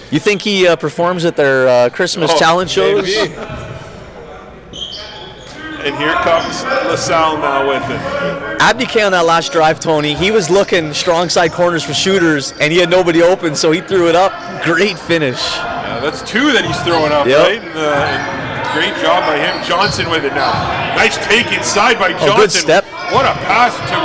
Speaker 2: You think he performs at their Christmas talent shows?
Speaker 1: Maybe. And here comes LaSalle now with it.
Speaker 2: Abdi K on that last drive, Tony, he was looking strong side corners for shooters, and he had nobody open, so he threw it up. Great finish.
Speaker 1: Yeah, that's 2 that he's throwing up, right? And great job by him. Johnson with it now. Nice take inside by Johnson.
Speaker 2: Good step.
Speaker 1: What a pass to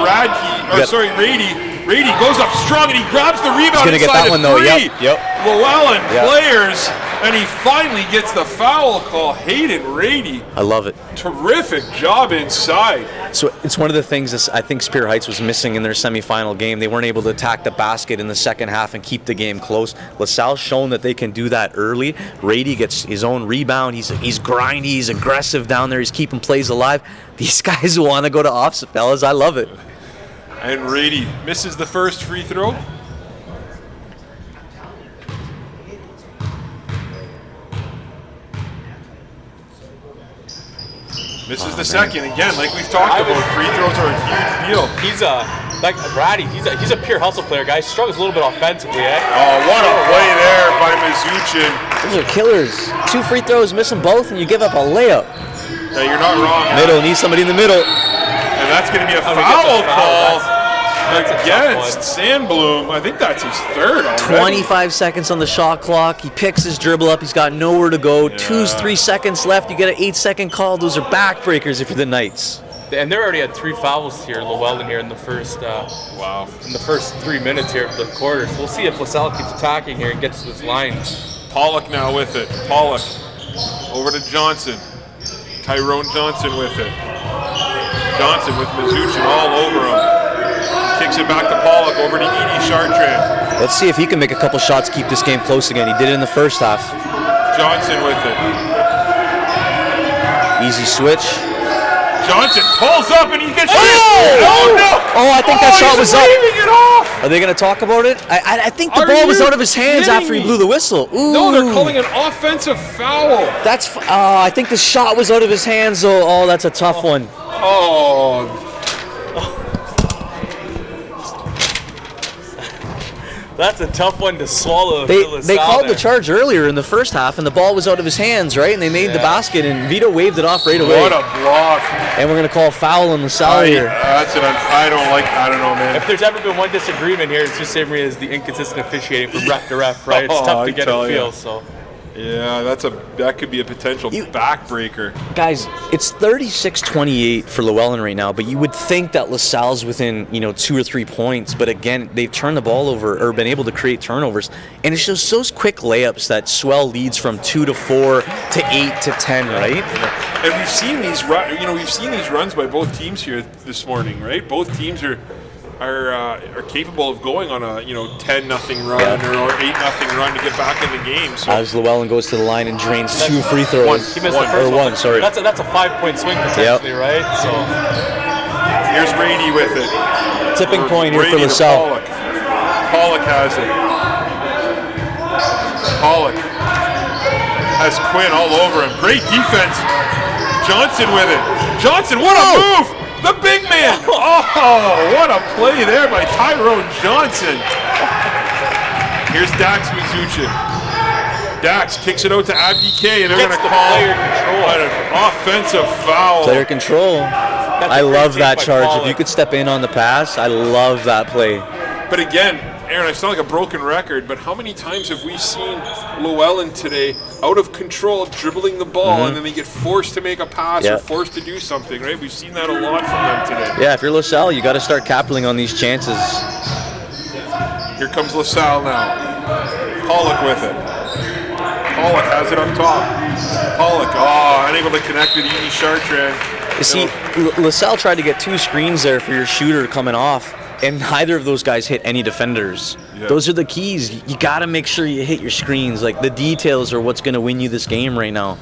Speaker 1: Rady. Rady goes up strong and he grabs the rebound
Speaker 2: inside
Speaker 1: get that one, though.
Speaker 2: Yep.
Speaker 1: Llewellyn players, and he finally gets the foul call. Hayden Rady.
Speaker 2: I love it.
Speaker 1: Terrific job inside.
Speaker 2: So it's one of the things that I think Spear Heights was missing in their semifinal game. They weren't able to attack the basket in the second half and keep the game close. LaSalle's shown that they can do that early. Rady gets his own rebound. He's grindy. He's aggressive down there. He's keeping plays alive. These guys want to go to offset, fellas. I love it.
Speaker 1: And Rady misses the first free throw. Misses the second. Again, like we've talked about, free throws are a huge deal.
Speaker 3: Like Ratty, he's a pure hustle player, guys. Struggles a little bit offensively, eh?
Speaker 1: Oh, what a play there by Mizuchin.
Speaker 2: Those are killers. 2 free throws, miss them both, and you give up a layup.
Speaker 1: Yeah, you're not wrong.
Speaker 2: Middle, need somebody in the middle.
Speaker 1: And that's going to be a
Speaker 3: Oh, he
Speaker 1: foul
Speaker 3: gets a foul.
Speaker 1: call
Speaker 3: That's a tough
Speaker 1: against
Speaker 3: one.
Speaker 1: Sandblom. I think that's his third already.
Speaker 2: 25 seconds on the shot clock. He picks his dribble up. He's got nowhere to go. 3 seconds left. You get an 8-second call. Those are backbreakers if you're the Knights.
Speaker 3: And they're already at 3 fouls here, Llewellyn here in the first
Speaker 1: Wow.
Speaker 3: 3 minutes here of the quarter. So we'll see if LaSalle keeps attacking here and gets to this line.
Speaker 1: Pollock now with it. Pollock over to Johnson. Tyrone Johnson with it. Johnson with Mizuchin all over him. Kicks it back to Pollock over to Edie Chartrand.
Speaker 2: Let's see if he can make a couple shots, keep this game close again. He did it in the first half.
Speaker 1: Johnson with it.
Speaker 2: Easy switch.
Speaker 1: Johnson pulls up and he gets
Speaker 2: Oh!
Speaker 1: no!
Speaker 2: Oh, I think that shot was up.
Speaker 1: Waving it off.
Speaker 2: Are they going to talk about it? I think the
Speaker 1: Are
Speaker 2: ball was
Speaker 1: you
Speaker 2: out of his hands
Speaker 1: kidding
Speaker 2: after he
Speaker 1: me?
Speaker 2: blew the whistle. Ooh.
Speaker 1: No, they're calling an offensive foul.
Speaker 2: That's. I think the shot was out of his hands. Oh, that's a tough one.
Speaker 1: Oh,
Speaker 3: That's a tough one to swallow.
Speaker 2: They called the charge earlier in the first half, and the ball was out of his hands, right? And they made the basket, and Vito waved it off right away.
Speaker 1: what a block.
Speaker 2: And we're going to call a foul on LaSalle here.
Speaker 1: I don't know, man.
Speaker 3: If there's ever been one disagreement here, it's just same is the inconsistent officiating from ref to ref, right? It's tough to get a feel. So
Speaker 1: Yeah, that could be a potential backbreaker.
Speaker 2: Guys, it's 36-28 for Llewellyn right now, but you would think that LaSalle's within 2 or 3 points. But again, they've turned the ball over or been able to create turnovers, and it's just those quick layups that swell leads from 2 to 4 to 8 to 10, right?
Speaker 1: And we've seen these runs by both teams here this morning, right? Both teams are capable of going on a 10-0 run or 8-0 run to get back in the game. So
Speaker 2: As Llewellyn goes to the line and drains 2 free throws.
Speaker 3: he missed the first
Speaker 2: one. Sorry.
Speaker 3: That's a 5-point swing potentially, right? So
Speaker 1: here's Rady with it.
Speaker 2: Tipping point here for
Speaker 1: Rady to
Speaker 2: LaSalle.
Speaker 1: Pollock. Pollock has it. Pollock has Quinn all over him. Great defense. Johnson with it. Johnson, what a move! The big man! Oh, what a play there by Tyrone Johnson. Here's Dax Mizuchin. Dax kicks it out to Abdi K, and they're going to call an offensive foul.
Speaker 2: Player control. I love that charge. If you could step in on the pass, I love that play.
Speaker 1: But again, Aaron, I sound like a broken record, but how many times have we seen Llewellyn today out of control, dribbling the ball, and then they get forced to make a pass or forced to do something, right? We've seen that a lot from them today.
Speaker 2: Yeah, if you're LaSalle, you got to start capitalizing on these chances.
Speaker 1: Here comes LaSalle now. Pollock with it. Pollock has it up top. Pollock, unable to connect with Edie Chartrand.
Speaker 2: You see, LaSalle tried to get 2 screens there for your shooter coming off, and neither of those guys hit any defenders.
Speaker 1: Yeah.
Speaker 2: Those are the keys. You got to make sure you hit your screens. Like, the details are what's going to win you this game right now.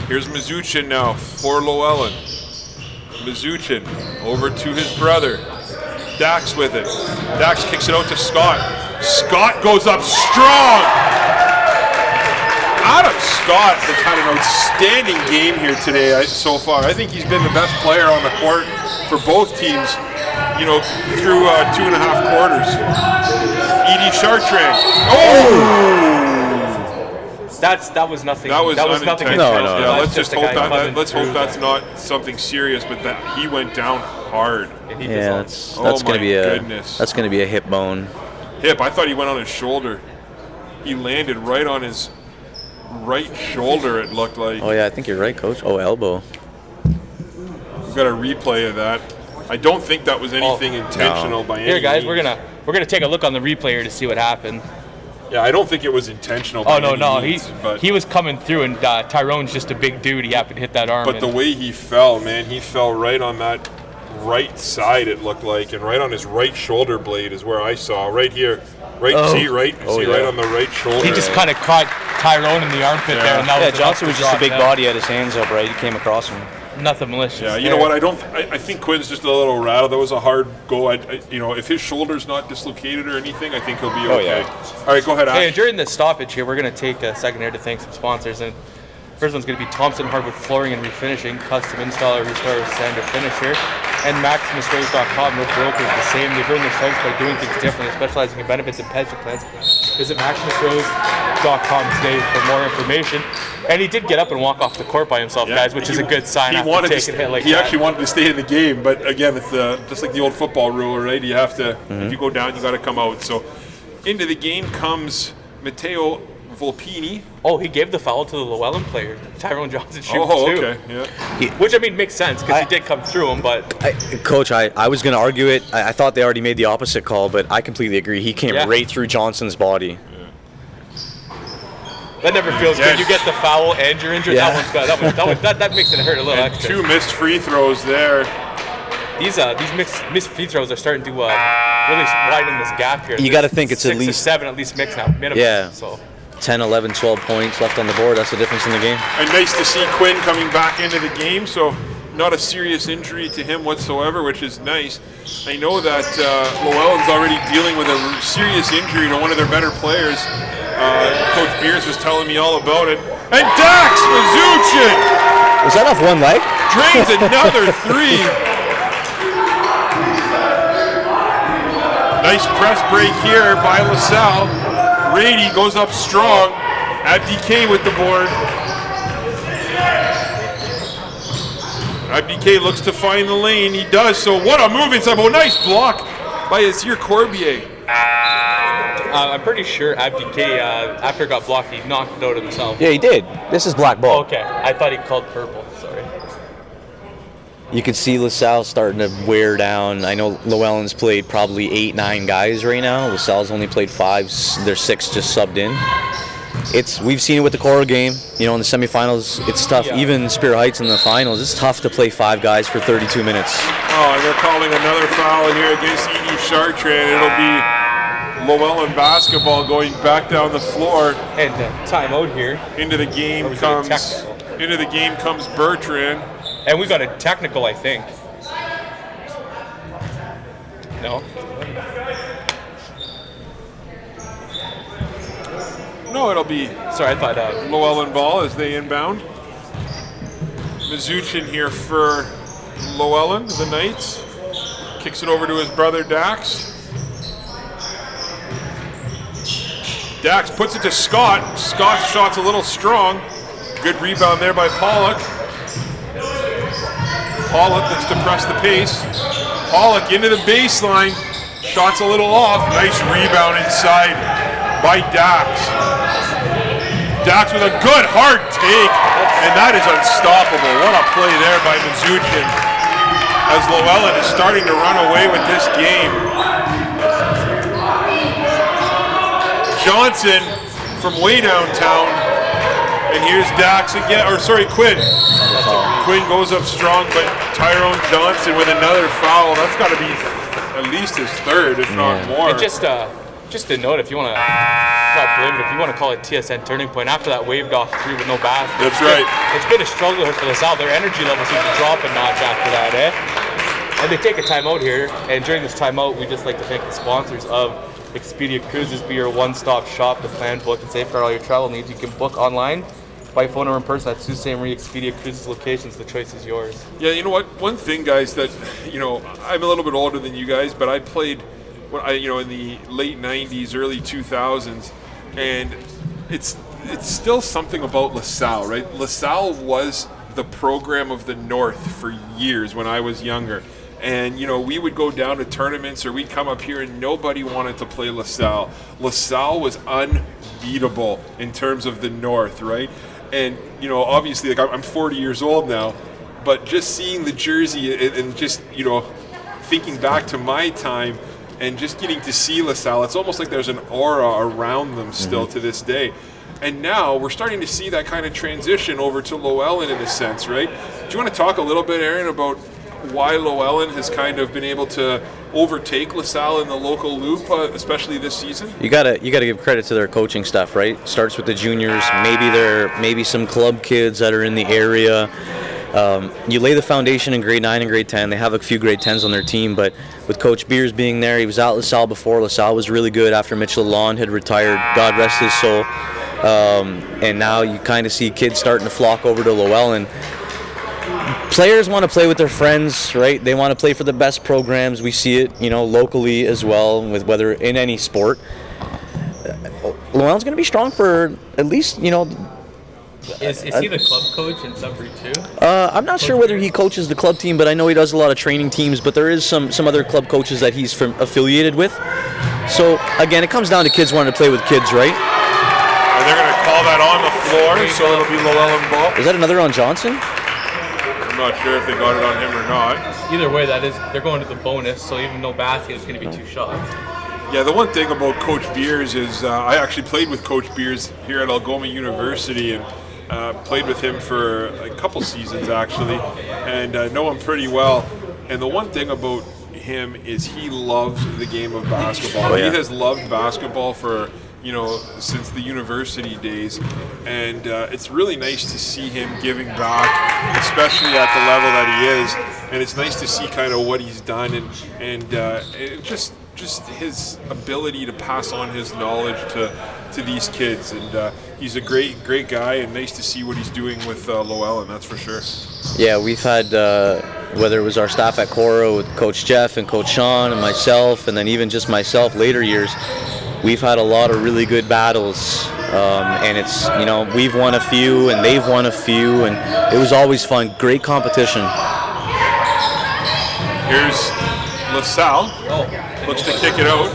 Speaker 1: Here's Mizuchin now for Llewellyn. Mizuchin over to his brother. Dax with it. Dax kicks it out to Scott. Scott goes up strong. Adam Scott has had an outstanding game here today so far. I think he's been the best player on the court for both teams, through 2.5 quarters. Edie Chartrand.
Speaker 3: that was nothing.
Speaker 1: That was
Speaker 3: nothing.
Speaker 1: unintentional.
Speaker 2: No.
Speaker 1: Yeah, let's
Speaker 3: That's
Speaker 1: just
Speaker 3: a
Speaker 1: hope
Speaker 3: guy coming
Speaker 1: let's hope
Speaker 3: through.
Speaker 1: that's not something serious, but that he went down hard.
Speaker 2: Yeah, that's
Speaker 1: Oh
Speaker 2: going
Speaker 1: my
Speaker 2: to be
Speaker 1: goodness.
Speaker 2: that's going to be a hip bone.
Speaker 1: Hip. I thought he went on his shoulder. He landed right on his right shoulder, it looked like.
Speaker 2: Oh yeah, I think you're right, Coach. Oh, elbow.
Speaker 1: We've got a replay of that. I don't think that was anything intentional by any
Speaker 3: Here, guys,
Speaker 1: means.
Speaker 3: we're gonna take a look on the replay here to see what happened.
Speaker 1: Yeah, I don't think it was intentional by any means.
Speaker 3: He was coming through, and Tyrone's just a big dude. He happened to hit that arm.
Speaker 1: But the way he fell, man, he fell right on that right side, it looked like, and right on his right shoulder blade is where I saw. Right here. Right on the right shoulder.
Speaker 3: he just kind of caught Tyrone in the armpit there, and that was
Speaker 2: Johnson
Speaker 3: enough
Speaker 2: was
Speaker 3: to
Speaker 2: just a
Speaker 3: drop
Speaker 2: big
Speaker 3: down.
Speaker 2: body, had his hands up, right? He came across him.
Speaker 3: Nothing malicious.
Speaker 1: Yeah, you know what? I think Quinn's just a little rattled. That was a hard go. If his shoulder's not dislocated or anything, I think he'll be okay.
Speaker 2: yeah.
Speaker 1: All right, go ahead, Ash.
Speaker 3: Hey, during this stoppage here, we're going to take a second here to thank some sponsors. And First one's going to be Thompson Hardwood Flooring and Refinishing, custom installer, restorer, sander, finisher. And MaximusRose.com, no brokers, the same. They've earned their stripes by doing things differently, specializing in benefits and pension plans. Visit MaximusRose.com today for more information. And he did get up and walk off the court by himself, guys, which is a good sign.
Speaker 1: He wanted to. He actually wanted to stay in the game, but again, it's just like the old football rule, right? You have to. If you go down, you got to come out. So into the game comes Matteo Volpini.
Speaker 3: Oh, he gave the foul to the Llewellyn player, Tyrone Johnson, shooting too.
Speaker 1: Okay, yeah.
Speaker 3: Which, I mean, makes sense because he did come through him, but...
Speaker 2: Coach, I was going to argue it. I thought they already made the opposite call, but I completely agree. He came right through Johnson's body.
Speaker 3: That never feels good. You get the foul and you're injured. That one's good. That makes it hurt a little extra.
Speaker 1: 2 missed free throws there.
Speaker 3: These missed free throws are starting to really widen this gap here.
Speaker 2: You got to think it's at
Speaker 3: 6
Speaker 2: least...
Speaker 3: to 7 at least mixed now, minimum.
Speaker 2: Yeah.
Speaker 3: So
Speaker 2: 10, 11, 12 points left on the board. That's the difference in the game.
Speaker 1: And nice to see Quinn coming back into the game, so not a serious injury to him whatsoever, which is nice. I know that Llewellyn's already dealing with a serious injury to one of their better players. Coach Beers was telling me all about it. And Dax Mazuchin!
Speaker 2: Was that off one leg?
Speaker 1: Drains another 3. Nice press break here by LaSalle. Rady goes up strong. Abdike with the board. Abdike looks to find the lane. He does. So what a move inside. Oh, nice block by Azir Corbier.
Speaker 3: I'm pretty sure Abdike, after it got blocked, he knocked it out of himself.
Speaker 2: Yeah, he did. This is black ball.
Speaker 3: Okay, I thought he called purple. Sorry.
Speaker 2: You can see LaSalle starting to wear down. I know Llewellyn's played probably 8, 9 guys right now. LaSalle's only played 5. There's 6 just subbed in. We've seen it with the Coral game. You know, in the semifinals, it's tough.
Speaker 3: Yeah.
Speaker 2: Even Spirit Heights in the finals, it's tough to play 5 guys for 32 minutes.
Speaker 1: Oh, and they're calling another foul here against Edie Chartrand. It'll be Llewellyn basketball going back down the floor.
Speaker 3: And timeout here.
Speaker 1: Into the game comes Bertrand.
Speaker 3: And we got a technical, I think. No?
Speaker 1: No, it'll be
Speaker 3: Sorry, I thought...
Speaker 1: Llewellyn ball as they inbound. Mazuchin here for Llewellyn, the Knights. Kicks it over to his brother Dax. Dax puts it to Scott. Scott's shot's a little strong. Good rebound there by Pollock. Pollock looks to press the pace. Pollock into the baseline. Shot's a little off. Nice rebound inside by Dax. Dax with a good hard take, and that is unstoppable. What a play there by Mazuchin as Llewellyn is starting to run away with this game. Johnson from way downtown, and here's Dax again, Quinn. Quinn goes up strong, but Tyrone Johnson with another foul. That's got to be at least his 3rd, if not more.
Speaker 3: And just a note, if you want to, not blame it, if you want to call it TSN turning point, after that waved off 3 with no basket.
Speaker 1: That's right.
Speaker 3: It's been a struggle here for LaSalle. Their energy levels seem to drop a notch after that, And they take a timeout here, and during this timeout, we just like to thank the sponsors of Expedia Cruises. Be your one-stop shop to plan, book, and safeguard all your travel needs. You can book online, by phone or in person at Sault Ste. Marie Expedia Cruises locations. The choice is yours.
Speaker 1: Yeah, you know what? One thing, guys, that I'm a little bit older than you guys, but I played, in the late '90s, early 2000s, and it's still something about LaSalle, right? LaSalle was the program of the North for years when I was younger. And, we would go down to tournaments or we'd come up here and nobody wanted to play LaSalle. LaSalle was unbeatable in terms of the North, right? And, obviously, I'm 40 years old now, but just seeing the jersey and just, thinking back to my time and just getting to see LaSalle, it's almost like there's an aura around them still to this day. And now we're starting to see that kind of transition over to Llewellyn in a sense, right? Do you want to talk a little bit, Aaron, about why Llewellyn has kind of been able to overtake LaSalle in the local loop, especially this season?
Speaker 2: You gotta give credit to their coaching staff, right? Starts with the juniors, maybe some club kids that are in the area. You lay the foundation in grade 9 and grade 10. They have a few grade 10s on their team, but with Coach Beers being there, he was at LaSalle before. LaSalle was really good after Mitch Lalonde had retired. God rest his soul. And now you kind of see kids starting to flock over to Llewellyn. Players want to play with their friends, right? They want to play for the best programs. We see it, locally as well, with whether in any sport. Llewellyn's going to be strong for at least,
Speaker 3: Is he the club coach in Sudbury too?
Speaker 2: I'm not sure whether he coaches the club team, but I know he does a lot of training teams. But there is some other club coaches that he's affiliated with. So again, it comes down to kids wanting to play with kids, right?
Speaker 1: And they're going to call that on the floor, so it'll be Llewellyn ball.
Speaker 2: Is that another on Johnson?
Speaker 1: I'm not sure if they got it on him or not.
Speaker 3: Either way, they're going to the bonus. So even no basket, it's going to be 2 shots.
Speaker 1: Yeah, the one thing about Coach Beers is I actually played with Coach Beers here at Algoma University and played with him for a couple seasons actually, and know him pretty well. And the one thing about him is he loves the game of basketball.
Speaker 2: Oh, yeah.
Speaker 1: He has loved basketball for since the university days, and it's really nice to see him giving back, especially at the level that he is. And it's nice to see kind of what he's done and just his ability to pass on his knowledge to these kids. And he's a great guy, and nice to see what he's doing with Llewellyn, that's for sure.
Speaker 2: Yeah, we've had, whether it was our staff at Cora with Coach Jeff and Coach Sean and myself, and then even just myself later years, we've had a lot of really good battles. And it's, we've won a few and they've won a few, and it was always fun. Great competition.
Speaker 1: Here's LaSalle. Looks to kick it out.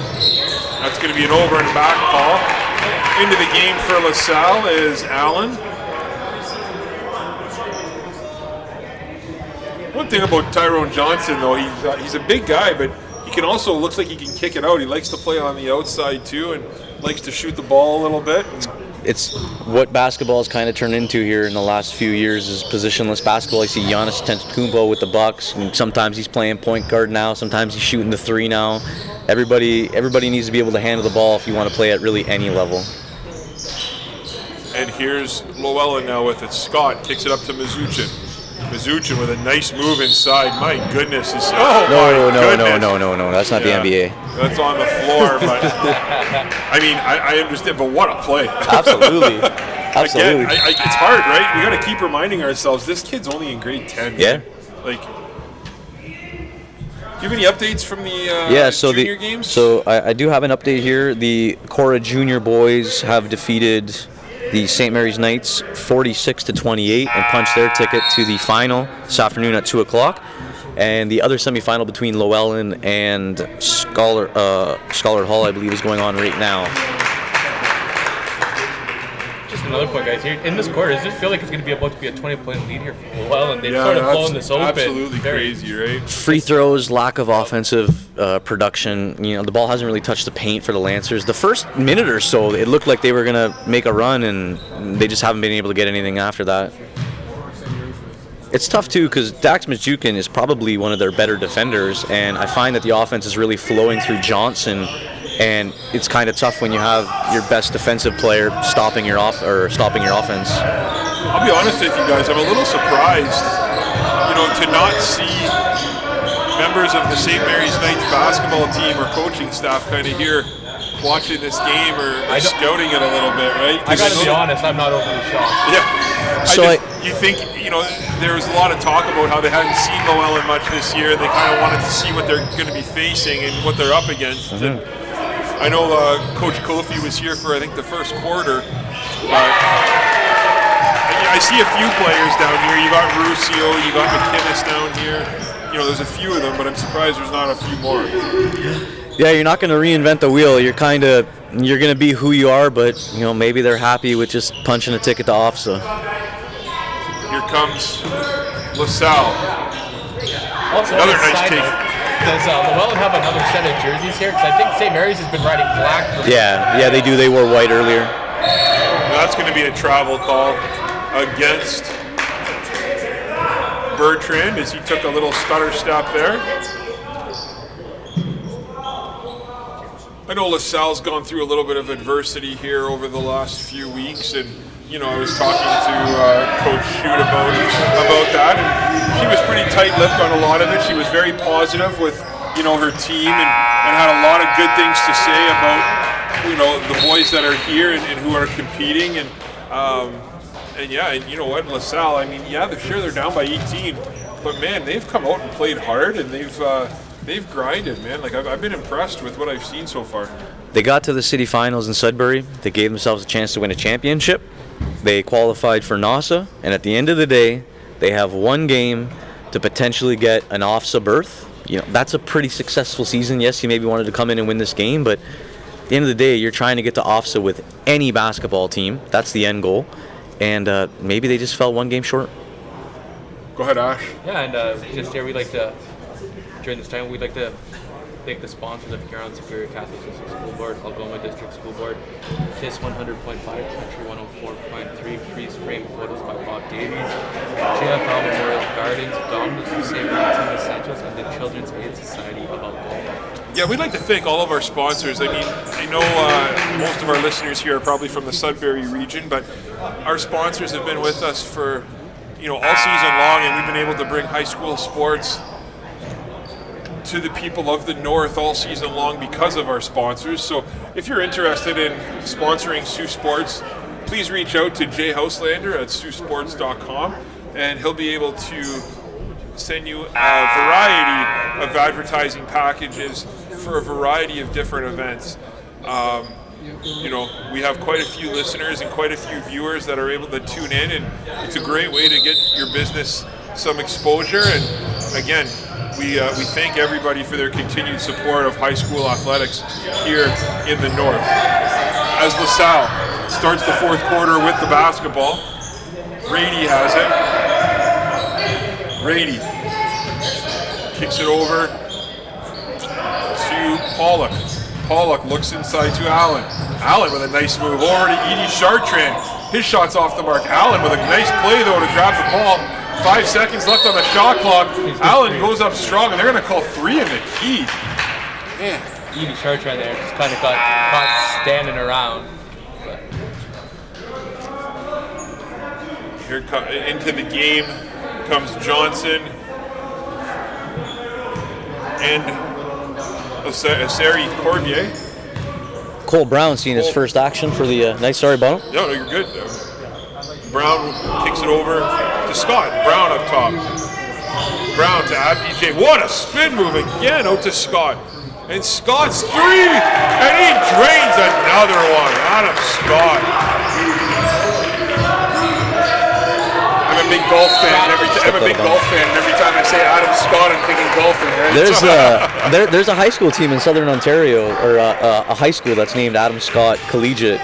Speaker 1: That's going to be an over and back call. Into the game for LaSalle is Allen. One thing about Tyrone Johnson, though, he's a big guy, but he can also, looks like he can kick it out. He likes to play on the outside too, and likes to shoot the ball a little bit.
Speaker 2: It's what basketball has kind of turned into here in the last few years is positionless basketball. You see Giannis Antetokounmpo with the Bucks, and sometimes he's playing point guard now, sometimes he's shooting the 3 now. Everybody needs to be able to handle the ball if you want to play at really any level.
Speaker 1: And here's Llewellyn now with it. Scott kicks it up to Mizuchin. Mizuchin with a nice move inside. My goodness.
Speaker 2: No, that's not the NBA.
Speaker 1: That's on the floor, but I mean, I understand, but what a play.
Speaker 2: Absolutely. Absolutely.
Speaker 1: Again, it's hard, right? We got to keep reminding ourselves, this kid's only in grade 10.
Speaker 2: Yeah.
Speaker 1: Like, do you have any updates from the junior games?
Speaker 2: So I do have an update here. The Cora Junior boys have defeated the St. Mary's Knights 46-28 and punched their ticket to the final this afternoon at 2 o'clock. And the other semifinal between Llewellyn and Scholar Hall, I believe, is going on right now.
Speaker 3: Just another point, guys. Here in this quarter, does it feel like it's going to be about to be a 20-point lead here for Llewellyn? They've sort of blown this open.
Speaker 1: Absolutely crazy, right?
Speaker 2: Free throws, lack of offensive production. The ball hasn't really touched the paint for the Lancers. The first minute or so, it looked like they were going to make a run, and they just haven't been able to get anything after that. It's tough, too, because Dax Majukin is probably one of their better defenders, and I find that the offense is really flowing through Johnson, and it's kind of tough when you have your best defensive player stopping your offense.
Speaker 1: I'll be honest with you guys, I'm a little surprised, to not see members of the St. Mary's Knights basketball team or coaching staff kind of here watching this game or scouting it a little bit, right?
Speaker 3: I got to be honest, I'm not overly shocked.
Speaker 1: Yeah. You think, there was a lot of talk about how they hadn't seen Llewellyn much this year. They kind of wanted to see what they're going to be facing and what they're up against. Mm-hmm. And I know Coach Kofi was here for, I think, the first quarter. I see a few players down here. You got Ruscio, you got McKinnis down here. There's a few of them, but I'm surprised there's not a few more.
Speaker 2: Yeah, you're not going to reinvent the wheel. You're going to be who you are, but maybe they're happy with just punching a ticket to OFSA.
Speaker 1: Here comes LaSalle.
Speaker 3: Also,
Speaker 1: another nice take.
Speaker 3: Does Llewellyn have another set of jerseys here? Because I think St. Mary's has been riding black.
Speaker 2: Yeah, they do. They wore white earlier.
Speaker 1: That's going to be a travel call against Bertrand as he took a little stutter step there. I know LaSalle's gone through a little bit of adversity here over the last few weeks, and I was talking to Coach Shute about that, and she was pretty tight-lipped on a lot of it. She was very positive with her team and had a lot of good things to say about the boys that are here and who are competing, and yeah, and you know what, LaSalle, I mean, yeah, they're down by 18, but man, they've come out and played hard, and they've grinded, man. Like I've been impressed with what I've seen so far.
Speaker 2: They got to the city finals in Sudbury. They gave themselves a chance to win a championship. They qualified for Nossa, and at the end of the day, they have one game to potentially get an OFSA berth. That's a pretty successful season. Yes, you maybe wanted to come in and win this game, but at the end of the day, you're trying to get to OFSA with any basketball team. That's the end goal, and maybe they just fell one game short.
Speaker 1: Go ahead, Ash.
Speaker 3: Yeah, and just here during this time, we'd like to thank the sponsors of Huron Superior Catholic District School Board, Algoma District School Board, KISS 100.5, Country 104.3, Freeze Frame Photos by Bob Davies, GFL Memorial Gardens, Domino's St. Team Essentials, and the Children's Aid Society of Algoma.
Speaker 1: Yeah, we'd like to thank all of our sponsors. I mean, I know most of our listeners here are probably from the Sudbury region, but our sponsors have been with us for all season long, and we've been able to bring high school sports to the people of the North all season long because of our sponsors. So if you're interested in sponsoring Sioux Sports, please reach out to Jay Houselander at siouxsports.com, and he'll be able to send you a variety of advertising packages for a variety of different events. We have quite a few listeners and quite a few viewers that are able to tune in, and it's a great way to get your business some exposure. And again, we thank everybody for their continued support of high school athletics here in the North. As LaSalle starts the fourth quarter with the basketball, Rady has it. Rady kicks it over to Pollock. Pollock looks inside to Allen. Allen with a nice move over to Edie Chartrand. His shot's off the mark. Allen with a nice play though to grab the ball. 5 seconds left on the shot clock. Allen goes up strong, and they're going to call three in the key. Man.
Speaker 3: Edie Chartrand there just kind of got standing around.
Speaker 1: Here into the game comes Johnson and Osari Corbier.
Speaker 2: Cole Brown seeing his first action for the nice. Sorry, Bono.
Speaker 1: No, you're good. Brown kicks it over to Scott. Brown up top. Brown to Abdi. What a spin move again out to Scott. And Scott's three, and he drains another one. Adam Scott. I'm a big golf fan. Every time I say Adam Scott, I'm thinking golfing. Right?
Speaker 2: There's a high school team in Southern Ontario, or a high school that's named Adam Scott Collegiate.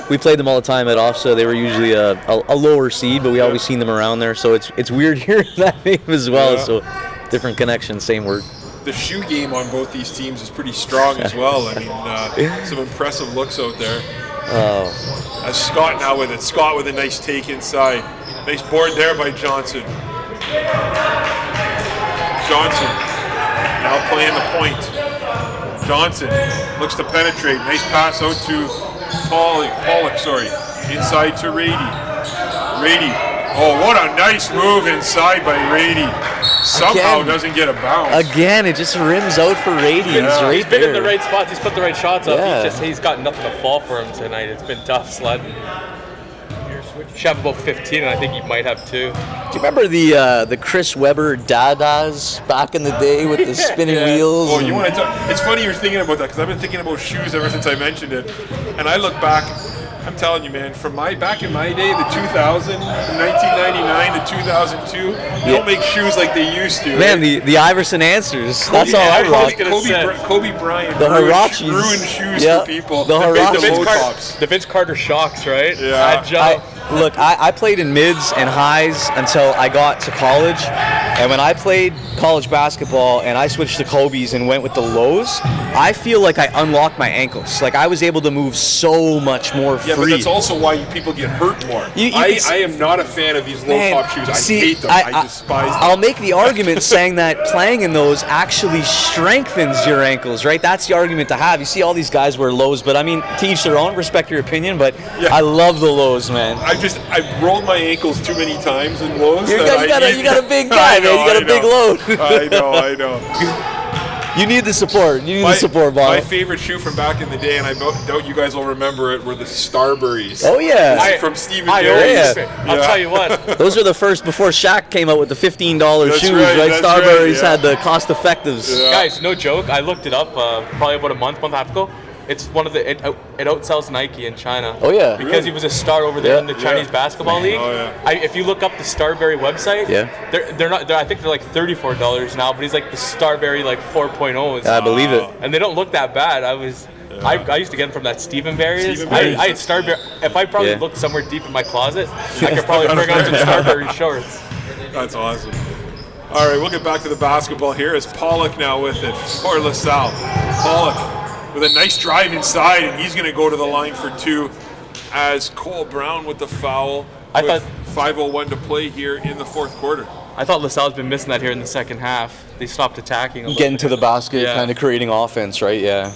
Speaker 2: We played them all the time at OFSA. They were usually a lower seed, but we always seen them around there. So it's weird hearing that name as well. Yeah. So different connection, same word.
Speaker 1: The shoe game on both these teams is pretty strong as well. I mean, some impressive looks out there. As Scott now with it. Scott with a nice take inside. Nice board there by Johnson. Johnson now playing the point. Johnson looks to penetrate. Nice pass out to Pollock, inside to Rady. Oh, what a nice move inside by Rady. Somehow doesn't get a bounce.
Speaker 2: Again, it just rims out for Rady.
Speaker 1: Yeah.
Speaker 3: He's been in the right spots. He's put the right shots up. Yeah. He's got nothing to fall for him tonight. It's been tough sledding. Should have about 15, and I think he might have 2.
Speaker 2: Do you remember the Chris Webber Dadas back in the day with the spinning wheels?
Speaker 1: Oh, you want to talk? It's funny you're thinking about that, because I've been thinking about shoes ever since I mentioned it. And I look back, I'm telling you, man, from back in my day, the 2000, 1999 to 2002, they don't make shoes like they used to.
Speaker 2: Man, the Iverson Answers. That's all I rock.
Speaker 1: Kobe Bryant.
Speaker 2: The Hirachis.
Speaker 1: Ruined shoes for people.
Speaker 3: The Vince Carter Shocks, right?
Speaker 1: Yeah.
Speaker 2: I played in mids and highs until I got to college, and when I played college basketball and I switched to Kobe's and went with the lows, I feel like I unlocked my ankles. Like I was able to move so much more free.
Speaker 1: Yeah, but that's also why people get hurt more. I am not a fan of these low-top shoes. I hate them. I despise them.
Speaker 2: I'll make the argument saying that playing in those actually strengthens your ankles, right? That's the argument to have. You see all these guys wear lows, but I mean, to each their own, respect your opinion, but I love the lows, man.
Speaker 1: I've rolled my ankles too many times in lows.
Speaker 2: You got a big guy, man. You got a big load.
Speaker 1: I know.
Speaker 2: You need the support. You need the support,
Speaker 1: My
Speaker 2: Bob.
Speaker 1: favorite shoe from back in the day, and I doubt you guys will remember it, were the Starburys.
Speaker 2: Oh yeah.
Speaker 1: From Stephen
Speaker 3: I
Speaker 1: Barry's.
Speaker 3: always, I'll tell you what.
Speaker 2: Those were the first before Shaq came out with the $15
Speaker 1: That's
Speaker 2: shoes,
Speaker 1: right,
Speaker 2: right?
Speaker 1: that's
Speaker 2: Starburys
Speaker 1: right, yeah.
Speaker 2: had the cost effectives.
Speaker 1: Yeah.
Speaker 3: Guys, no joke. I looked it up probably about a month and a half ago. It's one of the it outsells Nike in China.
Speaker 2: Oh, yeah.
Speaker 3: because
Speaker 1: Really?
Speaker 3: he was a star over there
Speaker 2: Yeah.
Speaker 3: in the Chinese basketball league.
Speaker 1: Oh, yeah.
Speaker 3: If you look up the Starberry website,
Speaker 2: Yeah.
Speaker 3: they're not. I think they're like $34 now, but he's like the Starberry like 4.0s.
Speaker 2: I believe it.
Speaker 3: And they don't look that bad. I used to get them from that Stephen Barry's.
Speaker 1: Stephen Barry's.
Speaker 3: I had Starberry. If I probably
Speaker 2: Yeah.
Speaker 3: looked somewhere deep in my closet, I could probably bring out some Starberry shorts.
Speaker 1: That's awesome. All right, we'll get back to the basketball here as Pollock now with it for LaSalle. Pollock with a nice drive inside, and he's going to go to the line for two as Cole Brown with the foul.
Speaker 3: I
Speaker 1: with
Speaker 3: thought-
Speaker 1: 5:01 to play here in the fourth quarter.
Speaker 3: I thought LaSalle's been missing that here in the second half. They stopped attacking a little
Speaker 2: Getting
Speaker 3: bit.
Speaker 2: to the basket,
Speaker 3: Yeah.
Speaker 2: kind of creating offense, right? Yeah.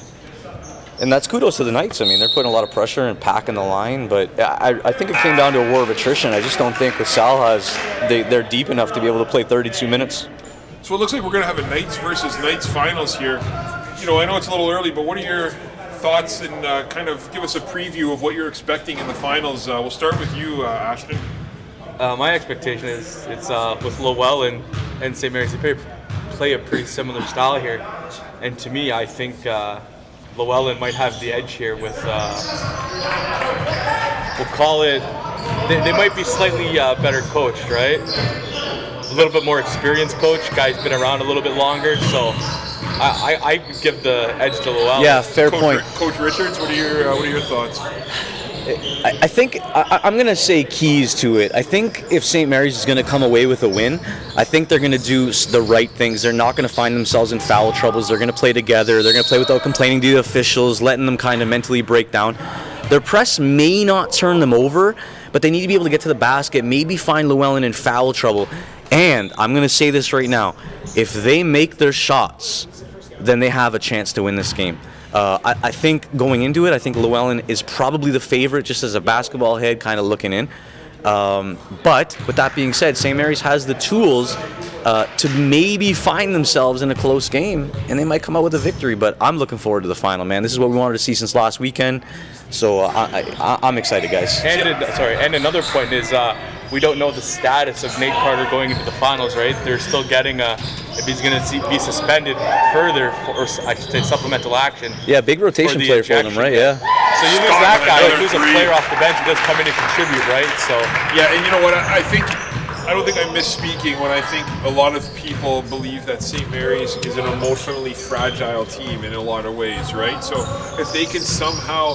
Speaker 2: And that's kudos to the Knights. I mean, they're putting a lot of pressure and packing the line, but I think it came down to a war of attrition. I just don't think LaSalle they're deep enough to be able to play 32 minutes.
Speaker 1: So it looks like we're going to have a Knights versus Knights finals here. You know, I know it's a little early, but what are your thoughts and kind of give us a preview of what you're expecting in the finals? We'll start with you, Ashton.
Speaker 3: My expectation is it's with Lowell and St. Mary's. They play a pretty similar style here, and to me, I think Llewellyn might have the edge here with. We'll call it. They might be slightly better coached, right? A little bit more experienced coach. Guy's been around a little bit longer, so I give the edge to Llewellyn.
Speaker 2: Yeah, fair point.
Speaker 1: Coach Richards, what are your thoughts?
Speaker 2: I think I'm going to say keys to it. I think if St. Mary's is going to come away with a win, I think they're going to do the right things. They're not going to find themselves in foul troubles. They're going to play together. They're going to play without complaining to the officials, letting them kind of mentally break down. Their press may not turn them over, but they need to be able to get to the basket, maybe find Llewellyn in foul trouble. And I'm going to say this right now. If they make their shots, then they have a chance to win this game. I think going into it, I think Llewellyn is probably the favorite just as a basketball head kind of looking in. But with that being said, St. Mary's has the tools to maybe find themselves in a close game, and they might come out with a victory. But I'm looking forward to the final, man. This is what we wanted to see since last weekend. So I'm excited, guys.
Speaker 3: And another point is we don't know the status of Nate Carter going into the finals, right? They're still getting if he's going to be suspended further, or I should say supplemental action.
Speaker 2: Yeah, big rotation
Speaker 3: the
Speaker 2: player for them,
Speaker 3: ejection.
Speaker 2: right? Yeah.
Speaker 3: So you lose that guy, like lose a player off the bench who does come in and contribute, right? So
Speaker 1: Yeah, and you know what? I don't think I'm misspeaking when I think a lot of people believe that St. Mary's is an emotionally fragile team in a lot of ways, right? So if they can somehow,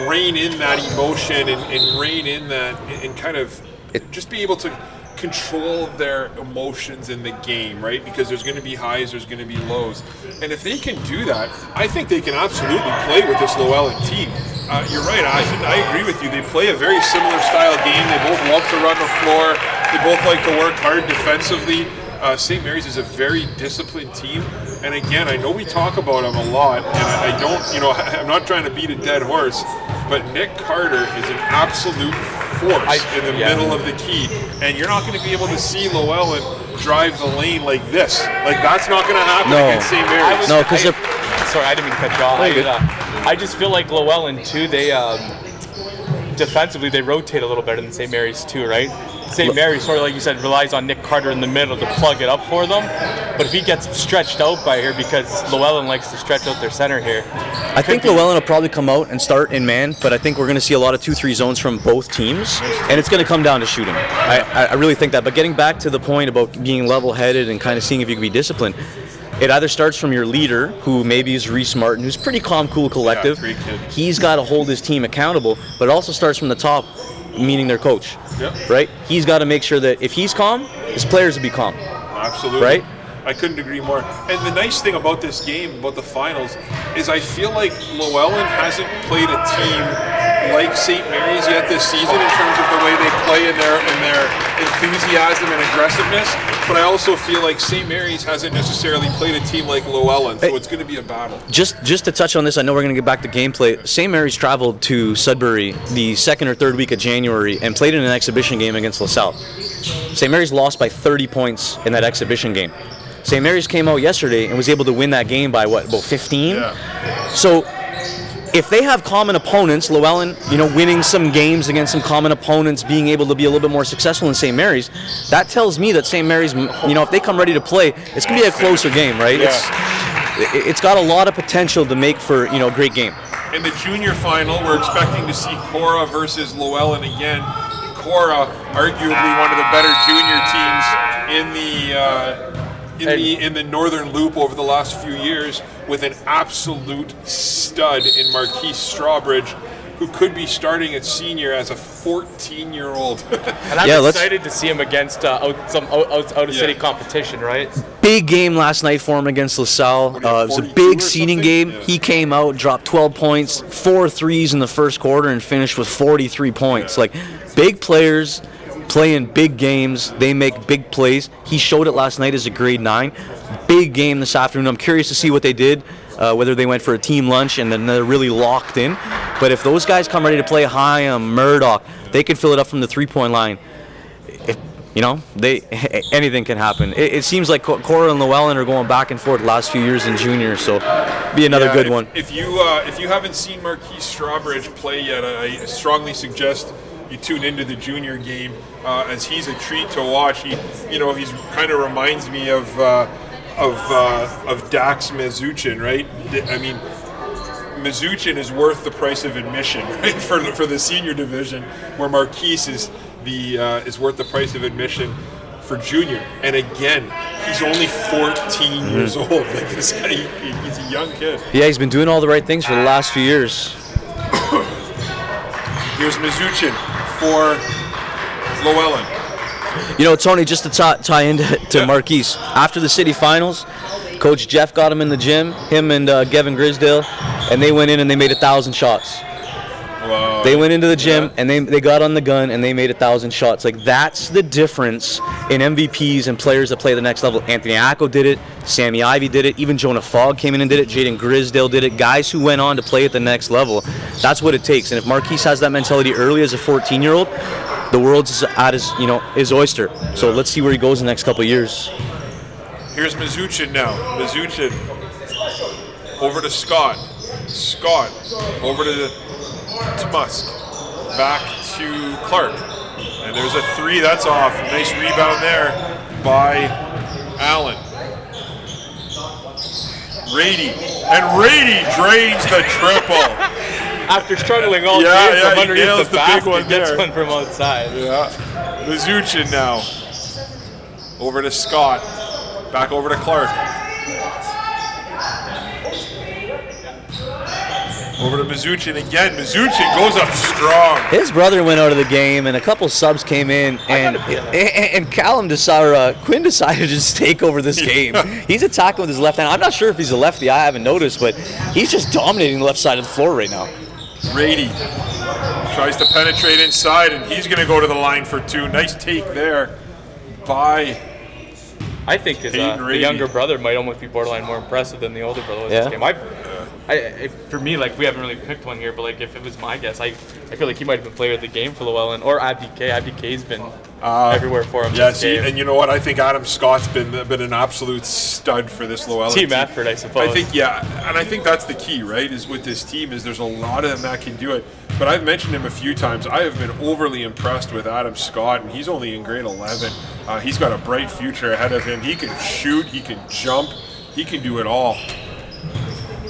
Speaker 1: rein in that emotion and rein in that and kind of just be able to control their emotions in the game, right? Because there's going to be highs, there's going to be lows. And if they can do that, I think they can absolutely play with this Llewellyn team. You're right, Ashton. I agree with you. They play a very similar style game. They both love to run the floor. They both like to work hard defensively. St. Mary's is a very disciplined team. And again, I know we talk about them a lot, and I don't, I'm not trying to beat a dead horse, but Nick Carter is an absolute force in the middle of the key. And you're not going to be able to see Llewellyn drive the lane like this. Like, that's not going to happen against St. Mary's.
Speaker 2: No, because
Speaker 3: sorry, I didn't mean to cut you off. I just feel like Llewellyn too. They defensively they rotate a little better than St. Mary's too, right? St. Mary's sort of like you said relies on Nick Carter in the middle to plug it up for them. But if he gets stretched out by here, because Llewellyn likes to stretch out their center here,
Speaker 2: I think Llewellyn will probably come out and start in man, but I think we're going to see a lot of 2-3 zones from both teams, and it's going to come down to shooting. I really think that. But getting back to the point about being level-headed and kind of seeing if you can be disciplined, it either starts from your leader, who maybe is Reese Martin, who's pretty calm, cool, collective.
Speaker 1: Yeah, great kid.
Speaker 2: He's got to hold his team accountable, but it also starts from the top, meaning their coach.
Speaker 1: Yep.
Speaker 2: Right? He's got to make sure that if he's calm, his players will be calm.
Speaker 1: Absolutely.
Speaker 2: Right?
Speaker 1: I couldn't agree more. And the nice thing about this game, about the finals, is I feel like Llewellyn hasn't played a team like St. Mary's yet this season in terms of the way they play and their enthusiasm and aggressiveness. But I also feel like St. Mary's hasn't necessarily played a team like Llewellyn, so it's going to be a battle.
Speaker 2: Just to touch on this, I know we're going to get back to gameplay. St. Mary's traveled to Sudbury the second or third week of January and played in an exhibition game against LaSalle. St. Mary's lost by 30 points in that exhibition game. St. Mary's came out yesterday and was able to win that game by what, about 15?
Speaker 1: Yeah.
Speaker 2: So if they have common opponents, Llewellyn, winning some games against some common opponents, being able to be a little bit more successful in St. Mary's, that tells me that St. Mary's, if they come ready to play, it's going to be a closer game, right?
Speaker 1: Yeah.
Speaker 2: It's got a lot of potential to make for, a great game.
Speaker 1: In the junior final, we're expecting to see Cora versus Llewellyn again. Cora, arguably one of the better junior teams in the Northern Loop over the last few years, with an absolute stud in Marquise Strawbridge, who could be starting at senior as a 14-year-old.
Speaker 3: And I'm excited to see him against some out-of-city competition, right?
Speaker 2: Big game last night for him against LaSalle. It was a big seeding game. Yeah. He came out, dropped 12 points, 4 threes in the first quarter, and finished with 43 points. Yeah. Like, big players playing big games. They make big plays. He showed it last night as a grade 9. Big game this afternoon. I'm curious to see what they did, whether they went for a team lunch and then they're really locked in. But if those guys come ready to play Hyam, Murdoch, they can fill it up from the three-point line. Anything can happen. It seems like Cora and Llewellyn are going back and forth the last few years in junior, so be another good one.
Speaker 1: If you haven't seen Marquise Strawbridge play yet, I strongly suggest you tune into the junior game, as he's a treat to watch. He's kind of reminds me of Dax Mazuchin, right? I mean, Mazuchin is worth the price of admission, right, for the senior division, where Marquise is worth the price of admission for junior. And again, he's only 14 years old. Like, this guy, he's a young kid.
Speaker 2: Yeah, he's been doing all the right things for the last few years.
Speaker 1: Here's Mazuchin for Llewellyn.
Speaker 2: Tony, just to tie into Marquise, after the city finals, Coach Jeff got him in the gym, him and Gavin Grisdale, and they went in and they made 1,000 shots.
Speaker 1: Wow.
Speaker 2: They went into the gym and they got on the gun and they made 1,000 shots. Like, that's the difference in MVPs and players that play the next level. Anthony Acko did it, Sammy Ivey did it, even Jonah Fogg came in and did it, Jaden Grisdale did it, guys who went on to play at the next level. That's what it takes. And if Marquise has that mentality early as a 14-year-old, the world's at his oyster. So let's see where he goes in the next couple of years.
Speaker 1: Here's Mazuchin now. Mazuchin over to Scott. Scott over to Musk. Back to Clark. And there's a 3 that's off. Nice rebound there by Allen. Rady. And Rady drains the triple.
Speaker 3: After struggling all day from underneath the basket, gets one from outside.
Speaker 1: Yeah. Mazuchin now. Over to Scott. Back over to Clark. Over to Mazuchin again. Mazuchin goes up strong.
Speaker 2: His brother went out of the game, and a couple subs came in, and Quinn decided to just take over this game. He's attacking with his left hand. I'm not sure if he's a lefty. I haven't noticed, but he's just dominating the left side of the floor right now.
Speaker 1: Rady tries to penetrate inside, and he's going to go to the line for 2. Nice take there by
Speaker 3: I think the younger brother might almost be borderline more impressive than the older brother was this game. For me, like, we haven't really picked one here, but like, if it was my guess, I feel like he might have been player of the game for Llewellyn, or Abdi K. Abdi K's been everywhere for him.
Speaker 1: Yeah, and you know what? I think Adam Scott's been an absolute stud for this Llewellyn team.
Speaker 3: Effort, I suppose.
Speaker 1: I think, and I think that's the key, right? Is with this team is there's a lot of them that can do it. But I've mentioned him a few times. I have been overly impressed with Adam Scott, and he's only in grade 11. He's got a bright future ahead of him. He can shoot, he can jump, he can do it all.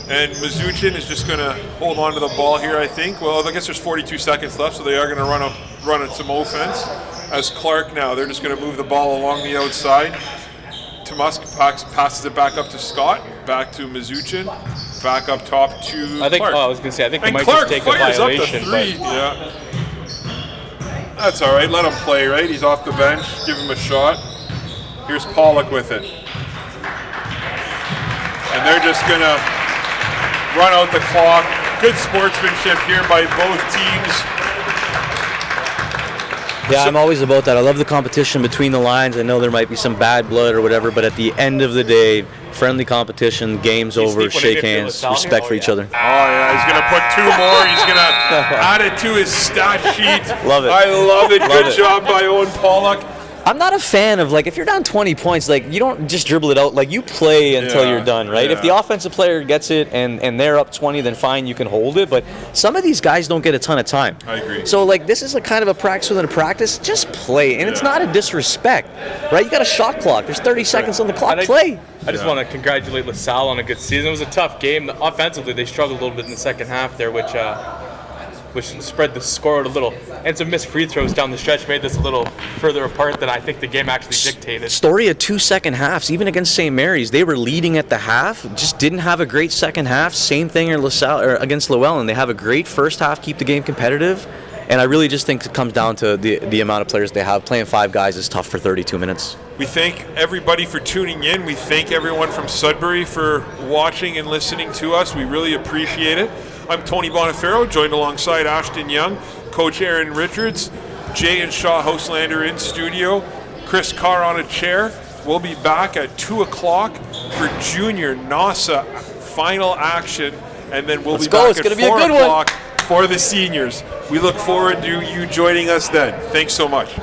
Speaker 1: And Mazuchin is just going to hold on to the ball here, I think. Well, I guess there's 42 seconds left, so they are going to run some offense. As Clark now, they're just going to move the ball along the outside. Musk passes it back up to Scott, back to Mazuchin, back up top to Clark.
Speaker 3: I was going to say, I think they might
Speaker 1: Clark
Speaker 3: just take a violation.
Speaker 1: Up the 3. Yeah. That's all right. Let him play, right? He's off the bench. Give him a shot. Here's Pollock with it. And they're just going to run out the clock. Good sportsmanship here by both teams.
Speaker 2: Yeah, I'm always about that. I love the competition between the lines. I know there might be some bad blood or whatever, but at the end of the day, friendly competition, game's over, shake hands, respect for each other.
Speaker 1: Oh, yeah, he's going to put 2 more. He's going to add it to his stat sheet.
Speaker 2: Love it.
Speaker 1: I love it. Good job by Owen Pollock.
Speaker 2: I'm not a fan of, like, if you're down 20 points, like, you don't just dribble it out. Like, you play until you're done, right? If the offensive player gets it and they're up 20, then fine, you can hold it. But some of these guys don't get a ton of time.
Speaker 1: I agree.
Speaker 2: So, like, this is a kind of a practice within a practice. Just play. And it's not a disrespect, right? You got a shot clock. There's 30 seconds on the clock. Play.
Speaker 3: I just want to congratulate LaSalle on a good season. It was a tough game. Offensively, they struggled a little bit in the second half there, which spread the score out a little. And some missed free throws down the stretch made this a little further apart than I think the game actually dictated.
Speaker 2: Story of 2 second halves. Even against St. Mary's, they were leading at the half, just didn't have a great second half. Same thing against Llewellyn. They have a great first half, keep the game competitive. And I really just think it comes down to the amount of players they have. Playing 5 guys is tough for 32 minutes.
Speaker 1: We thank everybody for tuning in. We thank everyone from Sudbury for watching and listening to us. We really appreciate it. I'm Tony Bonifero, joined alongside Ashton Young, Coach Aaron Richards, Jay and Shaw Houselander in studio, Chris Carr on a chair. We'll be back at 2 o'clock for junior Nossa final action, and then we'll be back at 4 o'clock for the seniors. We look forward to you joining us then. Thanks so much.